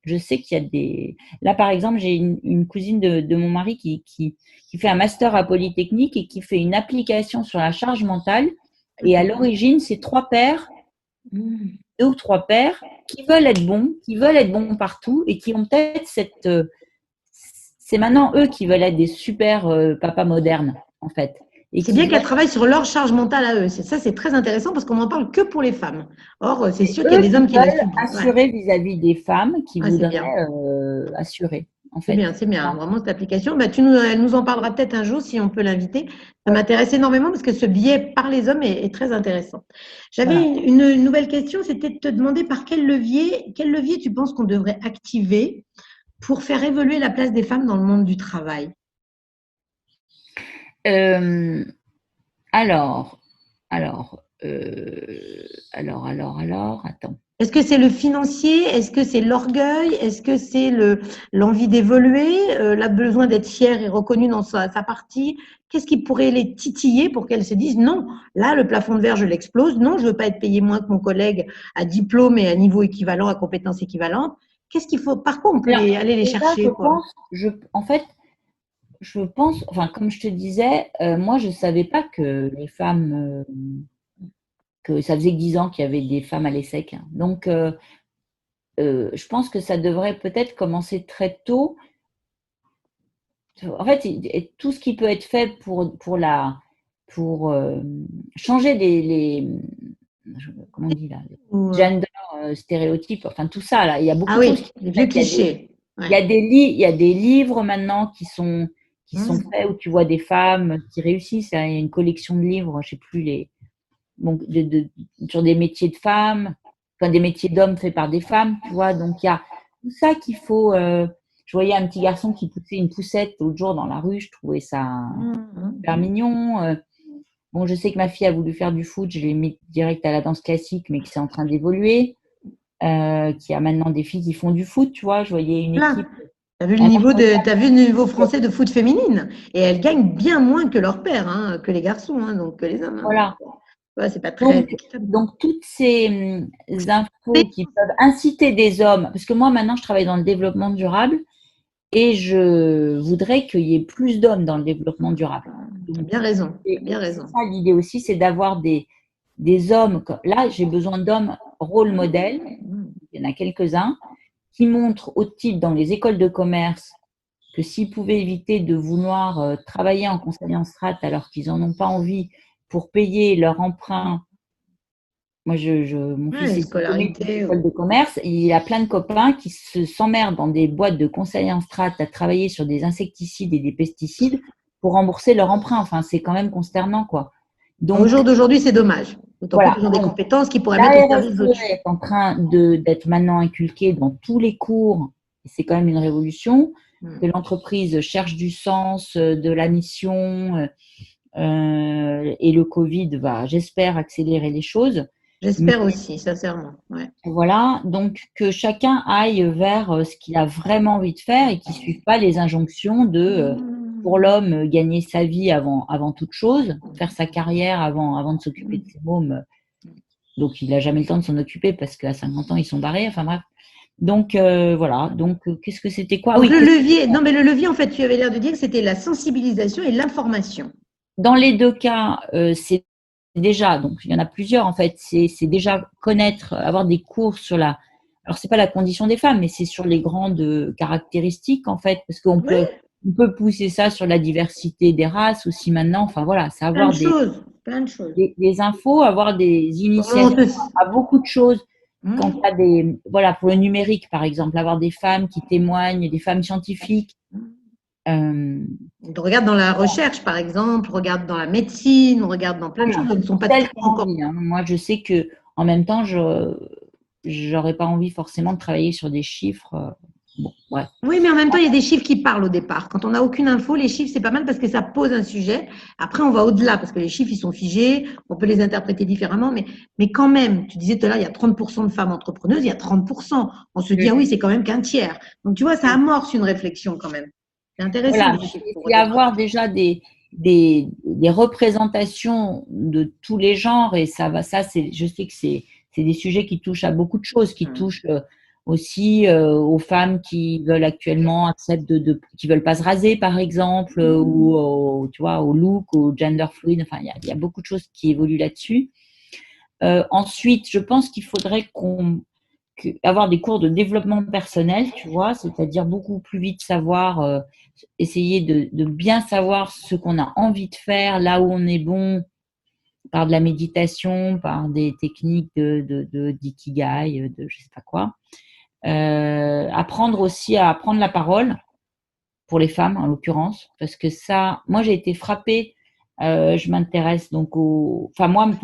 je sais qu'il y a des. Là, par exemple, j'ai une cousine de mon mari qui fait un master à Polytechnique et qui fait une application sur la charge mentale. Et à l'origine, c'est 2 ou 3 pères qui veulent être bons partout et qui ont peut-être c'est maintenant eux qui veulent être des super papas modernes, en fait. C'est bien qu'elles travaillent sur leur charge mentale à eux. Ça, c'est très intéressant parce qu'on n'en parle que pour les femmes. Or, c'est sûr qu'il y a des hommes qui la subissent. Assurer vis-à-vis des femmes qui voudraient assurer. En fait. C'est bien. Vraiment, cette application. Elle nous en parlera peut-être un jour si on peut l'inviter. Ça m'intéresse énormément parce que ce biais par les hommes est très intéressant. J'avais une nouvelle question, c'était de te demander par quel levier tu penses qu'on devrait activer pour faire évoluer la place des femmes dans le monde du travail? Alors, attends. Est-ce que c'est le financier? Est-ce que c'est l'orgueil? Est-ce que c'est l'envie d'évoluer? Le besoin d'être fière et reconnue dans sa partie? Qu'est-ce qui pourrait les titiller pour qu'elles se disent non, là, le plafond de verre, je l'explose. Non, je ne veux pas être payée moins que mon collègue à diplôme et à niveau équivalent, à compétences équivalentes. Qu'est-ce qu'il faut? Par quoi on peut aller les chercher? Je pense, enfin, comme je te disais, moi, je ne savais pas que les femmes, que ça faisait que 10 ans qu'il y avait des femmes à l'ESSEC. Donc, je pense que ça devrait peut-être commencer très tôt. En fait, tout ce qui peut être fait pour changer comment on dit là, gender stéréotypes, enfin tout ça là, il y a beaucoup de choses. Les vieux clichés. Il y a des livres maintenant qui sont faits où tu vois des femmes qui réussissent. Il y a une collection de livres, je ne sais plus donc sur des métiers de femmes, enfin des métiers d'hommes faits par des femmes, tu vois. Donc il y a tout ça qu'il faut. Je voyais un petit garçon qui poussait une poussette l'autre jour dans la rue, je trouvais ça super mignon. Bon, je sais que ma fille a voulu faire du foot, je l'ai mis direct à la danse classique, mais que c'est en train d'évoluer. Qu'il y a maintenant des filles qui font du foot, tu vois. Je voyais une Là, équipe. t'as vu le niveau français de foot féminine et elles gagnent bien moins que leur père, hein, que les garçons, hein, donc que les hommes. Hein. Voilà. Ouais, c'est pas très équitable. Donc toutes ces infos qui peuvent inciter des hommes, parce que moi maintenant je travaille dans le développement durable et je voudrais qu'il y ait plus d'hommes dans le développement durable. T'as bien raison, t'as bien raison. Ça, l'idée aussi, c'est d'avoir des hommes. Là, j'ai besoin d'hommes rôle modèle. Il y en a quelques-uns qui montrent au type dans les écoles de commerce que s'ils pouvaient éviter de vouloir travailler en conseil en strat alors qu'ils n'en ont pas envie pour payer leur emprunt. Moi, mon fils est scolarité, école de commerce. Il a plein de copains qui s'emmerdent dans des boîtes de conseil en strat à travailler sur des insecticides et des pesticides pour rembourser leur emprunt. Enfin, c'est quand même consternant, quoi. Donc, au jour d'aujourd'hui, c'est dommage. D'autant voilà. plus qu'ils ont des compétences qui pourraient mettre au service d'autres. La RSE est en train d'être maintenant inculquée dans tous les cours. C'est quand même une révolution. Que l'entreprise cherche du sens, de la mission, et le Covid va, j'espère, accélérer les choses. J'espère aussi, sincèrement. Ouais. Voilà, donc que chacun aille vers ce qu'il a vraiment envie de faire et qu'il ne suive pas les injonctions de, pour l'homme, gagner sa vie avant toute chose, faire sa carrière avant de s'occuper de ses mômes. Donc, il n'a jamais le temps de s'en occuper parce qu'à 50 ans, ils sont barrés. Enfin bref. Donc, voilà. Donc, qu'est-ce que c'était quoi? Donc, le levier, en fait, tu avais l'air de dire que c'était la sensibilisation et l'information. Dans les deux cas, c'est déjà, donc il y en a plusieurs en fait, c'est déjà connaître, avoir des cours sur alors c'est pas la condition des femmes, mais c'est sur les grandes caractéristiques en fait, parce qu'on peut pousser ça sur la diversité des races aussi maintenant, enfin voilà, c'est avoir plein de choses. Des infos, avoir des initiatives à beaucoup de choses. Quand tu as voilà, pour le numérique par exemple, avoir des femmes qui témoignent, des femmes scientifiques. Regarde dans la recherche, par exemple, regarde dans la médecine, regarde dans plein de choses qui ne sont pas encore. Moi, je sais que en même temps, j'aurais pas envie forcément de travailler sur des chiffres. Bon, ouais. Oui, mais en même temps, il y a des chiffres qui parlent au départ. Quand on n'a aucune info, les chiffres, c'est pas mal parce que ça pose un sujet. Après, on va au-delà parce que les chiffres, ils sont figés. On peut les interpréter différemment. Mais quand même, tu disais tout à l'heure, il y a 30% de femmes entrepreneuses, il y a 30%. On se dit, ah oui, c'est quand même qu'un tiers. Donc, tu vois, ça amorce une réflection quand même. C'est intéressant. Voilà, il y a avoir déjà des représentations de tous les genres et ça va. Ça, je sais que c'est des sujets qui touchent à beaucoup de choses, qui touchent aussi aux femmes qui veulent actuellement qui veulent pas se raser par exemple, ou tu vois, au look, au gender fluid. Enfin, il y a beaucoup de choses qui évoluent là-dessus. Ensuite, je pense qu'il faudrait avoir des cours de développement personnel, tu vois, c'est-à-dire beaucoup plus vite savoir, essayer de bien savoir ce qu'on a envie de faire, là où on est bon, par de la méditation, par des techniques d'ikigai, de je sais pas quoi. Apprendre aussi à prendre la parole, pour les femmes en l'occurrence, parce que ça, moi j'ai été frappée, je m'intéresse donc pour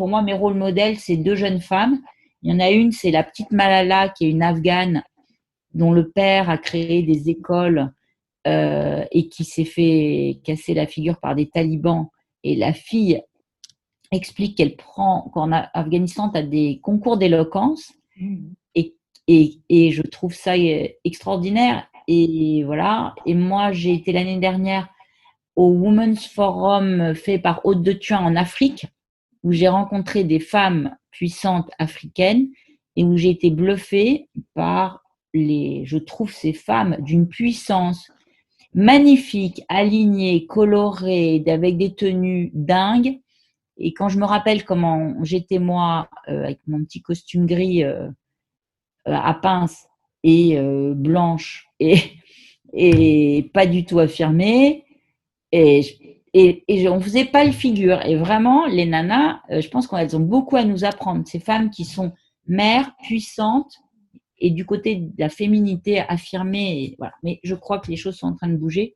moi mes rôles modèles, c'est deux jeunes femmes. Il y en a une, c'est la petite Malala, qui est une Afghane, dont le père a créé des écoles et qui s'est fait casser la figure par des talibans. Et la fille explique qu'en Afghanistan, tu as des concours d'éloquence. Et je trouve ça extraordinaire. Et voilà. Et moi, j'ai été l'année dernière au Women's Forum fait par Aude de Thuin en Afrique, où j'ai rencontré des femmes puissantes africaines et où j'ai été bluffée par je trouve ces femmes d'une puissance magnifique, alignées, colorées, avec des tenues dingues. Et quand je me rappelle comment j'étais moi, avec mon petit costume gris à pince et blanche et pas du tout affirmée, et on faisait pas le figure. Et vraiment, les nanas, je pense qu'elles ont beaucoup à nous apprendre. Ces femmes qui sont mères, puissantes, et du côté de la féminité affirmée. Voilà. Mais je crois que les choses sont en train de bouger.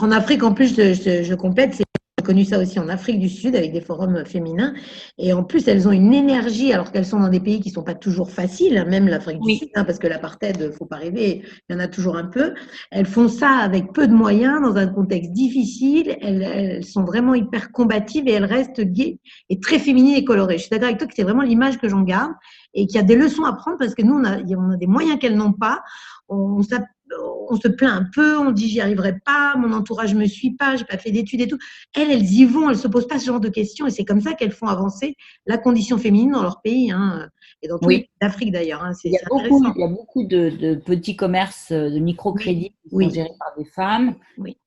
En Afrique, en plus, je complète, c'est connu ça aussi en Afrique du Sud avec des forums féminins. Et en plus, elles ont une énergie, alors qu'elles sont dans des pays qui ne sont pas toujours faciles, hein, même l'Afrique du Oui. Sud, hein, parce que l'apartheid, il ne faut pas rêver, il y en a toujours un peu. Elles font ça avec peu de moyens, dans un contexte difficile. Elles sont vraiment hyper combatives et elles restent gaies et très féminines et colorées. Je suis d'accord avec toi que c'est vraiment l'image que j'en garde et qu'il y a des leçons à prendre parce que nous, on a des moyens qu'elles n'ont pas. On se plaint un peu, on dit j'y arriverai pas, mon entourage me suit pas, j'ai pas fait d'études et tout. Elles y vont, elles se posent pas ce genre de questions et c'est comme ça qu'elles font avancer la condition féminine dans leur pays, hein, et dans tous les pays d'Afrique d'ailleurs. Hein, c'est intéressant. Il y a beaucoup de petits commerces, de microcrédits qui sont gérés par des femmes. Oui.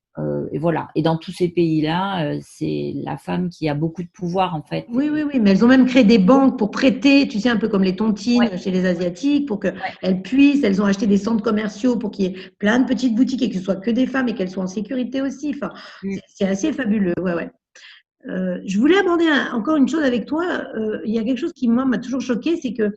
Et voilà. Et dans tous ces pays-là, c'est la femme qui a beaucoup de pouvoir en fait. Oui, mais elles ont même créé des banques pour prêter, tu sais, un peu comme les tontines chez les Asiatiques, pour qu'elles puissent. Elles ont acheté des centres commerciaux pour qu'il y ait plein de petites boutiques et que ce soit que des femmes et qu'elles soient en sécurité aussi. Enfin, c'est assez fabuleux. Ouais. Je voulais aborder encore une chose avec toi. Il y a quelque chose qui, moi, m'a toujours choquée, c'est que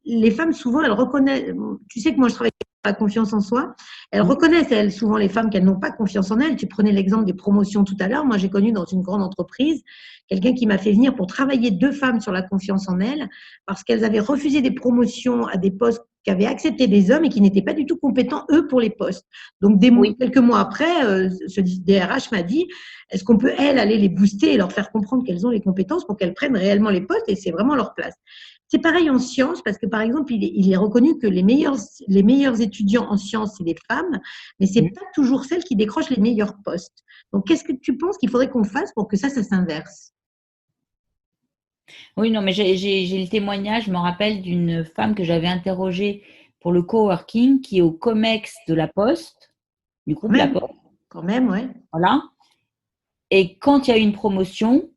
les femmes, souvent, elles reconnaissent. Tu sais que moi, je travaille sur la confiance en soi. Elles reconnaissent, elles, souvent, les femmes, qu'elles n'ont pas confiance en elles. Tu prenais l'exemple des promotions tout à l'heure. Moi, j'ai connu dans une grande entreprise quelqu'un qui m'a fait venir pour travailler 2 femmes sur la confiance en elles parce qu'elles avaient refusé des promotions à des postes qu'avaient accepté des hommes et qui n'étaient pas du tout compétents, eux, pour les postes. Donc, quelques mois après, ce DRH m'a dit, est-ce qu'on peut, elles, aller les booster et leur faire comprendre qu'elles ont les compétences pour qu'elles prennent réellement les postes et c'est vraiment leur place. C'est pareil en sciences parce que, par exemple, il est reconnu que les meilleurs étudiants en sciences, c'est les femmes, mais c'est pas toujours celles qui décrochent les meilleurs postes. Donc, qu'est-ce que tu penses qu'il faudrait qu'on fasse pour que ça s'inverse? Oui, non, mais j'ai le témoignage, je me rappelle d'une femme que j'avais interrogée pour le coworking qui est au COMEX de la Poste, du groupe La Poste. Quand même, ouais. Voilà. Et quand il y a eu une promotion,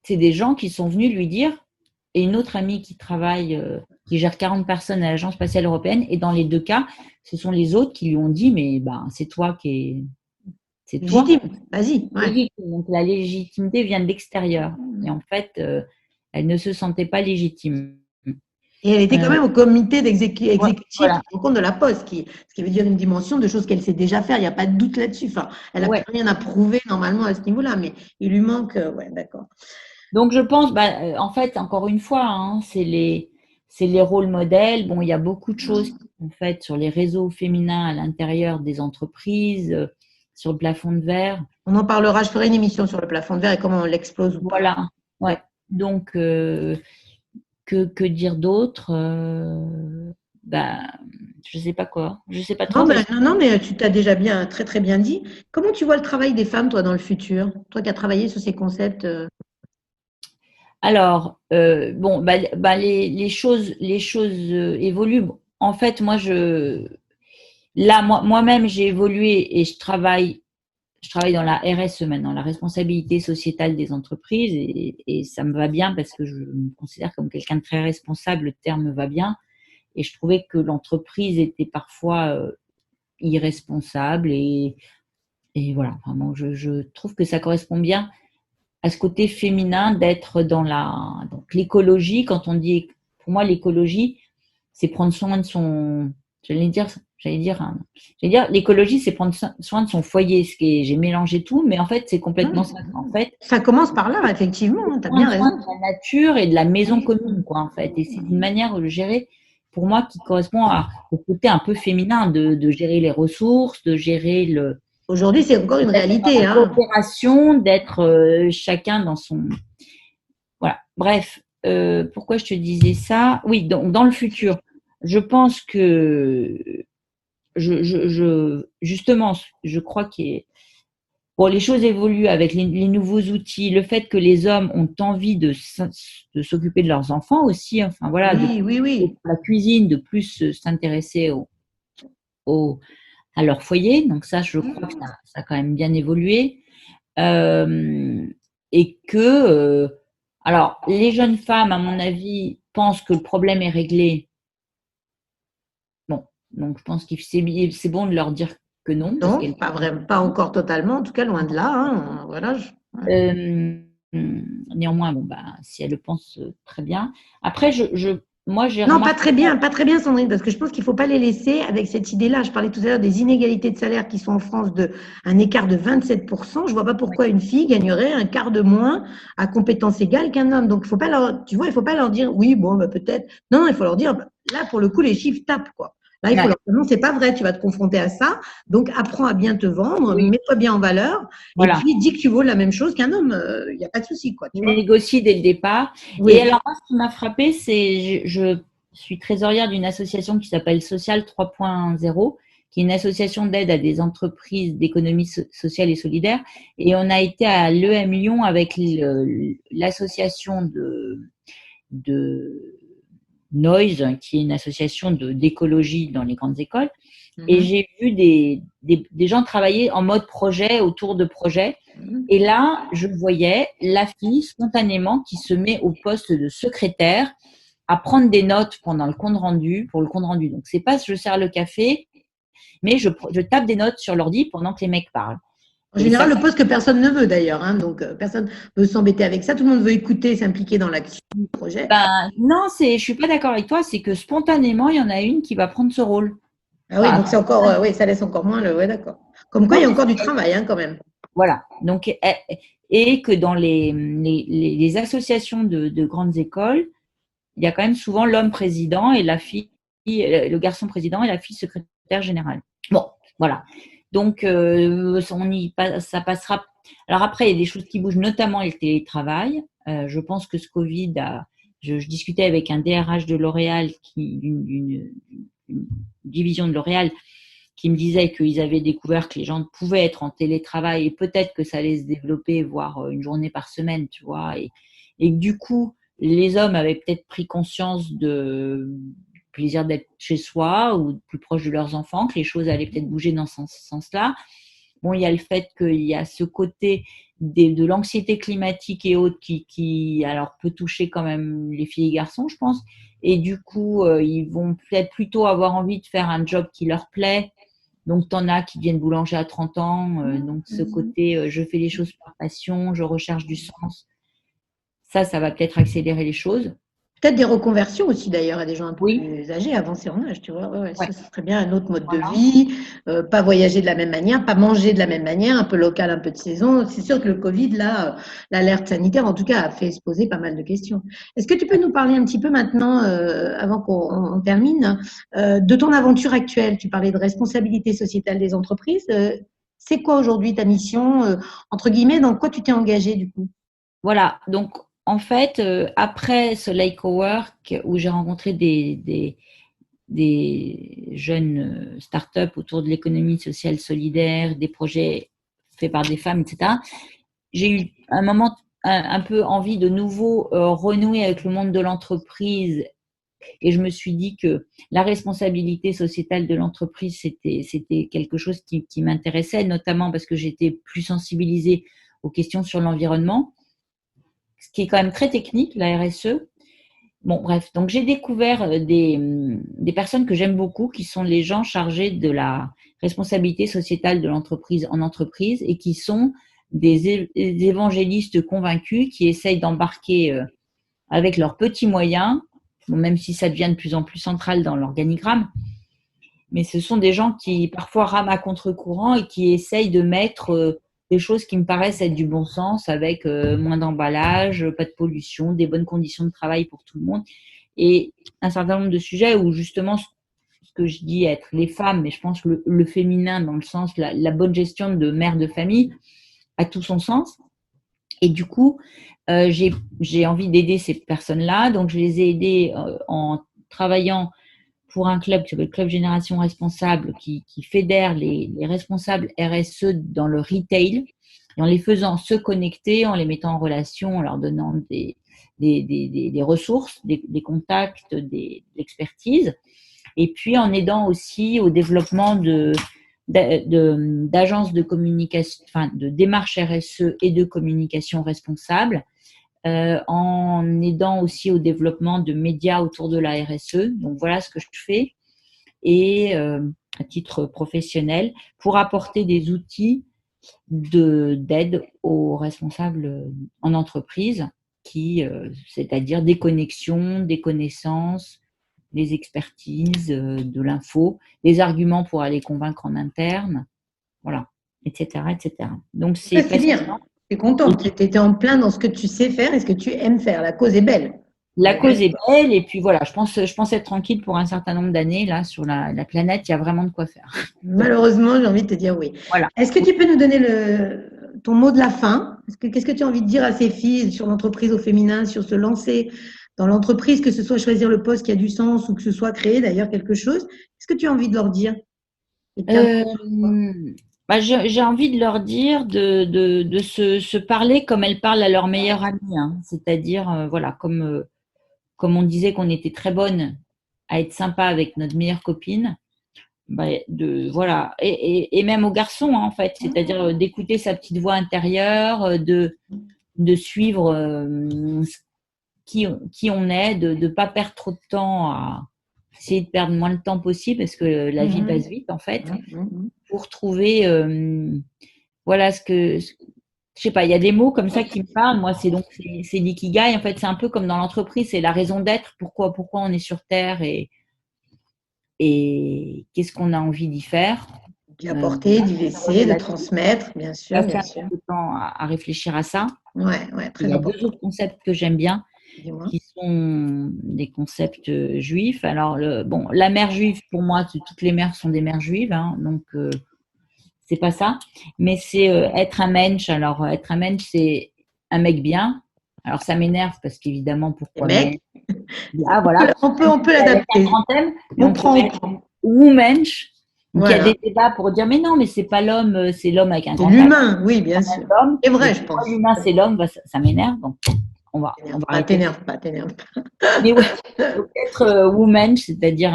c'est des gens qui sont venus lui dire, et une autre amie qui travaille, qui gère 40 personnes à l'Agence spatiale européenne, et dans les 2 cas, ce sont les autres qui lui ont dit, mais c'est toi qui es… C'est toi. Légitime, vas-y. Ouais. Donc la légitimité vient de l'extérieur. Et en fait, elle ne se sentait pas légitime. Et elle était quand même au comité exécutif au compte de la Poste, ce qui veut dire une dimension de choses qu'elle sait déjà faire. Il n'y a pas de doute là-dessus. Enfin, elle n'a rien à prouver normalement à ce niveau-là, mais il lui manque. D'accord. Donc je pense, en fait, encore une fois, hein, c'est les rôles modèles. Bon, il y a beaucoup de choses qui sont faites sur les réseaux féminins à l'intérieur des entreprises, sur le plafond de verre. On en parlera. Je ferai une émission sur le plafond de verre et comment on l'explose ou pas. Voilà. Ouais. Donc que dire d'autre? Je sais pas quoi. Je sais pas trop. Non, mais tu t'as déjà très très bien dit. Comment tu vois le travail des femmes, toi, dans le futur? Toi qui as travaillé sur ces concepts. Alors, les choses évoluent. En fait, moi-même, j'ai évolué et je travaille dans la RSE maintenant, la responsabilité sociétale des entreprises, et ça me va bien parce que je me considère comme quelqu'un de très responsable. Le terme me va bien. Et je trouvais que l'entreprise était parfois irresponsable et voilà. Vraiment, je trouve que ça correspond bien à ce côté féminin d'être dans donc l'écologie. Quand on dit, pour moi, l'écologie, c'est prendre soin de son, l'écologie, c'est prendre soin de son foyer. J'ai mélangé tout, mais en fait, c'est complètement ça. En fait, ça commence par là, effectivement. Tu as bien raison. Prendre soin de la nature et de la maison commune, quoi, en fait. Et c'est une manière de gérer, pour moi, qui correspond au côté un peu féminin de gérer les ressources, de gérer le. Aujourd'hui, c'est encore une réalité. La coopération, d'être chacun dans son. Voilà. Bref, pourquoi je te disais ça? Oui, donc dans le futur, je pense que justement, je crois que les choses évoluent avec les nouveaux outils, le fait que les hommes ont envie de s'occuper de leurs enfants aussi. Enfin voilà, oui. La cuisine, de plus s'intéresser à leur foyer. Donc ça, je crois que ça a quand même bien évolué. Et que, alors, les jeunes femmes, à mon avis, pensent que le problème est réglé. Bon, donc je pense que c'est bon de leur dire que non. Non, pas vraiment, pas encore totalement, en tout cas, loin de là. Hein, voilà. Néanmoins, si elles le pensent, très bien. Après, moi, j'ai Non, remarqué. pas très bien, Sandrine, parce que je pense qu'il ne faut pas les laisser avec cette idée-là. Je parlais tout à l'heure des inégalités de salaire qui sont en France de un écart de 27%. Je ne vois pas pourquoi une fille gagnerait un quart de moins à compétences égales qu'un homme. Donc, il faut pas leur, tu vois, il faut pas leur dire, oui, bon, bah, peut-être. Non, non, il faut leur dire, bah, là, pour le coup, les chiffres tapent, quoi. Là, il faut Ouais, leur dire, non, c'est pas vrai, tu vas te confronter à ça. Donc, apprends à bien te vendre, oui, mets-toi bien en valeur, et voilà. puis dis que tu vaux la même chose qu'un homme. Il n'y a pas de souci, quoi, tu vois. Négocie dès le départ. Et Oui. alors, moi, ce qui m'a frappé, c'est je suis trésorière d'une association qui s'appelle Social 3.0, qui est une association d'aide à des entreprises d'économie sociale et solidaire. Et on a été à l'EM Lyon avec l'association de Noise, qui est une association d'écologie dans les grandes écoles. Et Mhm. j'ai vu des gens travailler en mode projet, autour de projets. Mhm. Et là, je voyais la fille spontanément qui se met au poste de secrétaire à prendre des notes pendant le compte rendu, pour le compte rendu. Donc, c'est pas je sers le café, mais je tape des notes sur l'ordi pendant que les mecs parlent. En Et ça, général, le poste que personne ne veut d'ailleurs, hein, donc personne veut s'embêter avec ça. Tout le monde veut écouter, s'impliquer dans l'action du projet. ben, non, je suis pas d'accord avec toi, c'est que spontanément, il y en a une qui va prendre ce rôle. Ah oui, Enfin, donc c'est encore, oui, ça laisse encore moins le. Ouais, d'accord. Comme quoi, non, il y a mais encore du travail, hein, quand même. voilà. Donc, et que dans les associations de grandes écoles, il y a quand même souvent l'homme président et la fille, le garçon président et la fille secrétaire générale. Bon, voilà. Donc, ça passera. Alors après, il y a des choses qui bougent, notamment le télétravail. Je pense que ce Covid je discutais avec un DRH de L'Oréal, d'une division de L'Oréal, qui me disait qu'ils avaient découvert que les gens pouvaient être en télétravail et peut-être que ça allait se développer, voire une journée par semaine, tu vois. Et que du coup, les hommes avaient peut-être pris conscience du plaisir d'être chez soi ou plus proche de leurs enfants, que les choses allaient peut-être bouger dans ce sens-là. Bon, il y a le fait qu'il y a ce côté de l'anxiété climatique et autres qui alors peut toucher quand même les filles et garçons, je pense. Et du coup, ils vont peut-être plutôt avoir envie de faire un job qui leur plaît. Donc, t'en as qui deviennent boulanger à 30 ans. Donc, ce côté, je fais les choses par passion, je recherche du sens. Ça va peut-être accélérer les choses. Peut-être des reconversions aussi, d'ailleurs, à des gens un peu Oui, plus âgés, avancés en âge, tu vois. Ouais, ouais, ouais, ça serait bien un autre mode de voilà. vie, pas voyager de la même manière, pas manger de la même manière, un peu local, un peu de saison. C'est sûr que le Covid, là, l'alerte sanitaire, en tout cas, a fait se poser pas mal de questions. Est-ce que tu peux nous parler un petit peu maintenant, avant qu'on termine, de ton aventure actuelle? Tu parlais de responsabilité sociétale des entreprises. C'est quoi aujourd'hui ta mission, entre guillemets, dans quoi tu t'es engagée du coup? Voilà. Donc, en fait, après Soleil Cowork, où j'ai rencontré des jeunes startups autour de l'économie sociale solidaire, des projets faits par des femmes, etc., j'ai eu un moment un peu envie de nouveau renouer avec le monde de l'entreprise et je me suis dit que la responsabilité sociétale de l'entreprise, c'était quelque chose qui m'intéressait, notamment parce que j'étais plus sensibilisée aux questions sur l'environnement, ce qui est quand même très technique, la RSE. Bon, bref, donc j'ai découvert des personnes que j'aime beaucoup, qui sont les gens chargés de la responsabilité sociétale de l'entreprise en entreprise et qui sont des évangélistes convaincus qui essayent d'embarquer avec leurs petits moyens, bon, même si ça devient de plus en plus central dans l'organigramme, mais ce sont des gens qui parfois rament à contre-courant et qui essayent de mettre des choses qui me paraissent être du bon sens avec moins d'emballage, pas de pollution, des bonnes conditions de travail pour tout le monde et un certain nombre de sujets où justement ce que je dis être les femmes, mais je pense que le féminin dans le sens la bonne gestion de mère de famille a tout son sens. Et du coup, j'ai envie d'aider ces personnes-là. Donc, je les ai aidées en travaillant pour un club qui s'appelle Club Génération Responsable, qui fédère les responsables RSE dans le retail, et en les faisant se connecter, en les mettant en relation, en leur donnant des ressources, des contacts, de l'expertise, et puis en aidant aussi au développement d'agences de communication, enfin de démarches RSE et de communication responsable, en aidant aussi au développement de médias autour de la RSE. Donc voilà ce que je fais et à titre professionnel pour apporter des outils d'aide aux responsables en entreprise c'est-à-dire des connexions, des connaissances, des expertises, de l'info, des arguments pour aller convaincre en interne, voilà, etc., etc. Donc, c'est C'est bien. passionnant. Je suis contente. Tu étais en plein dans ce que tu sais faire et ce que tu aimes faire. La cause est belle. La cause est belle et puis voilà, je pense être tranquille pour un certain nombre d'années. Là, sur la planète, il y a vraiment de quoi faire. Malheureusement, j'ai envie de te dire oui. Voilà. Est-ce que tu peux nous donner ton mot de la fin? Qu'est-ce que tu as envie de dire à ces filles sur l'entreprise au féminin, sur se lancer dans l'entreprise, que ce soit choisir le poste qui a du sens ou que ce soit créer d'ailleurs quelque chose? Qu'est-ce que tu as envie de leur dire? J'ai envie de leur dire de se parler comme elles parlent à leur meilleure amie, hein. C'est-à-dire, voilà, comme on disait qu'on était très bonne à être sympa avec notre meilleure copine, voilà, et même aux garçons, hein, en fait, c'est-à-dire d'écouter sa petite voix intérieure, de suivre qui on est, de ne pas perdre trop de temps à essayer de perdre moins de temps possible parce que la vie passe vite, en fait, pour trouver, voilà, je sais pas, il y a des mots comme ça qui me parlent. Moi, c'est l'ikigai. En fait, c'est un peu comme dans l'entreprise, c'est la raison d'être, pourquoi on est sur Terre et qu'est-ce qu'on a envie d'y faire. D'y apporter, d'y laisser, de transmettre, bien sûr. Ça fait un peu de temps à réfléchir à ça. Ouais, très il y a important. 2 autres concepts que j'aime bien, qui sont des concepts juifs. Alors, la mère juive, pour moi, toutes les mères sont des mères juives, hein, donc c'est pas ça. Mais c'est être un mensch. Alors, être un mensch, c'est un mec bien. Alors, ça m'énerve parce qu'évidemment, pourquoi mec. Ah, voilà. On peut l'adapter. On prend womensch. Donc, il y a des débats pour dire, mais non, mais c'est pas l'homme, c'est l'homme avec un grand. C'est l'humain, oui, bien sûr. C'est vrai, je pense. L'humain, c'est l'homme, ça m'énerve. Donc, on va t'énerve pas. Mais ouais, peut-être womensch, c'est-à-dire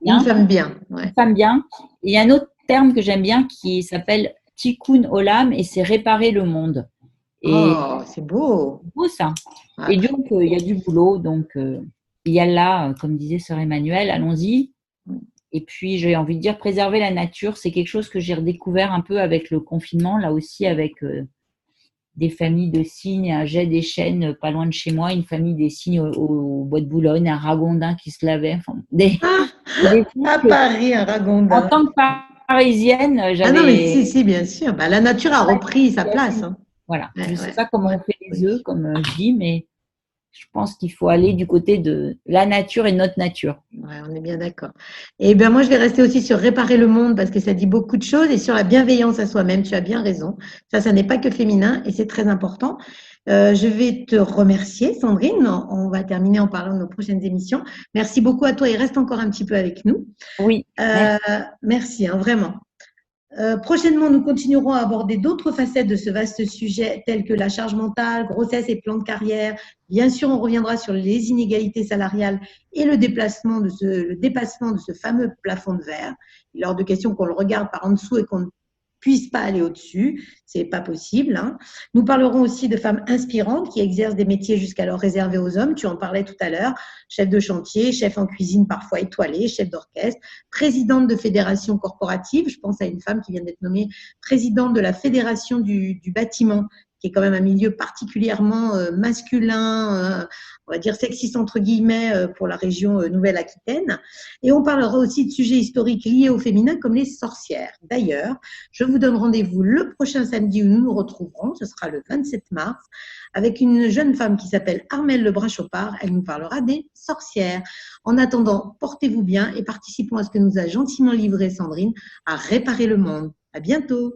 une femme bien. Une femme bien. Et il y a un autre terme que j'aime bien qui s'appelle tikkun olam et c'est réparer le monde. Et c'est beau. C'est beau ça. Et donc, il y a du boulot. Donc, il y a là, comme disait sœur Emmanuelle, allons-y. Et puis, j'ai envie de dire, préserver la nature, c'est quelque chose que j'ai redécouvert un peu avec le confinement, là aussi avec des familles de cygnes, un jet des chênes pas loin de chez moi, une famille des cygnes au bois de Boulogne, un ragondin qui se lavait. Enfin, à Paris, un ragondin. En tant que Parisienne, j'avais… Ah non, mais si, bien sûr. La nature a repris sa place. Hein. Voilà. Je ne sais pas comment on fait les œufs, comme je dis, mais je pense qu'il faut aller du côté de la nature et notre nature. Ouais, on est bien d'accord. Et bien, moi, je vais rester aussi sur réparer le monde parce que ça dit beaucoup de choses et sur la bienveillance à soi-même. Tu as bien raison. Ça n'est pas que féminin et c'est très important. Je vais te remercier, Sandrine. On va terminer en parlant de nos prochaines émissions. Merci beaucoup à toi et reste encore un petit peu avec nous. Oui. Merci, vraiment. Prochainement, nous continuerons à aborder d'autres facettes de ce vaste sujet tels que la charge mentale, grossesse et plan de carrière. Bien sûr, on reviendra sur les inégalités salariales et le dépassement de ce fameux plafond de verre. Il est hors de question qu'on le regarde par en dessous et qu'on ne puisse pas aller au-dessus. C'est pas possible. Hein. Nous parlerons aussi de femmes inspirantes qui exercent des métiers jusqu'alors réservés aux hommes. Tu en parlais tout à l'heure. Chef de chantier, chef en cuisine parfois étoilé, chef d'orchestre, présidente de fédération corporative. Je pense à une femme qui vient d'être nommée présidente de la fédération du bâtiment, qui est quand même un milieu particulièrement masculin, on va dire sexiste entre guillemets, pour la région Nouvelle-Aquitaine. Et on parlera aussi de sujets historiques liés au féminin comme les sorcières. D'ailleurs, je vous donne rendez-vous le prochain samedi où nous nous retrouverons, ce sera le 27 mars, avec une jeune femme qui s'appelle Armelle Lebras-Chopard. Elle nous parlera des sorcières. En attendant, portez-vous bien et participons à ce que nous a gentiment livré Sandrine, à réparer le monde. À bientôt.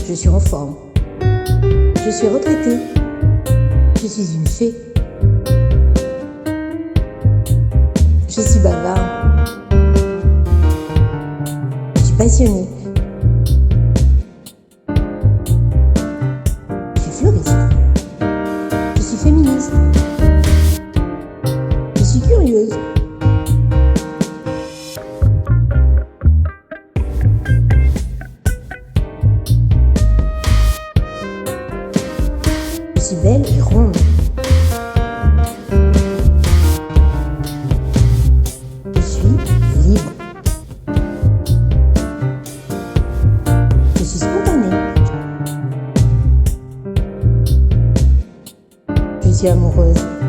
Je suis en forme. Je suis retraitée. Je suis une fée. Je suis bavarde. Je suis passionnée. Je suis fleuriste. Je suis féministe. Je suis curieuse. Je suis belle et ronde. suis amoureuse.